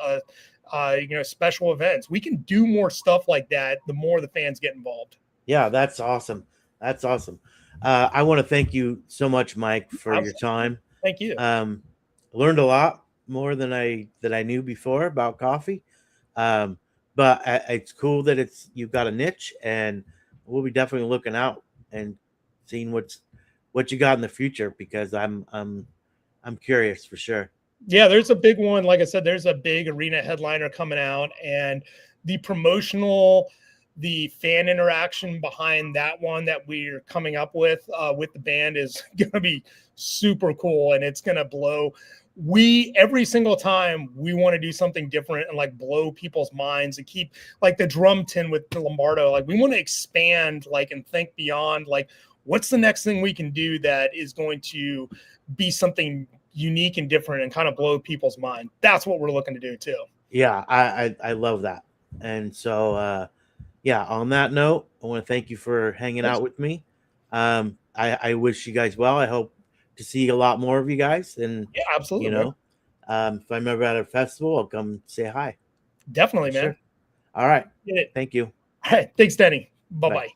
special events. We can do more stuff like that. The more the fans get involved. Yeah, that's awesome. That's awesome. I want to thank you so much, Mike, for your time. Thank you. Learned a lot more than I knew before about coffee. But it's cool that you've got a niche, and we'll be definitely looking out and seeing what you got in the future, because I'm curious for sure. Yeah, there's a big one. Like I said, there's a big arena headliner coming out, and the promotional, the fan interaction behind that one that we're coming up with the band is going to be super cool, and it's going to blow. Every single time we want to do something different and like blow people's minds and keep, like the drum tin with the Lombardo, like we want to expand, like, and think beyond, like, what's the next thing we can do that is going to be something unique and different and kind of blow people's mind. That's what we're looking to do too. Yeah, I love that. And so yeah, on that note, I want to thank you for hanging out with me. I wish you guys well. I hope to see a lot more of you guys. And, Yeah, absolutely. if I'm ever at a festival, I'll come say hi. Definitely, man. Sure. All right. Get it. Thank you. All right. Thanks, Denny. Bye-bye. Bye.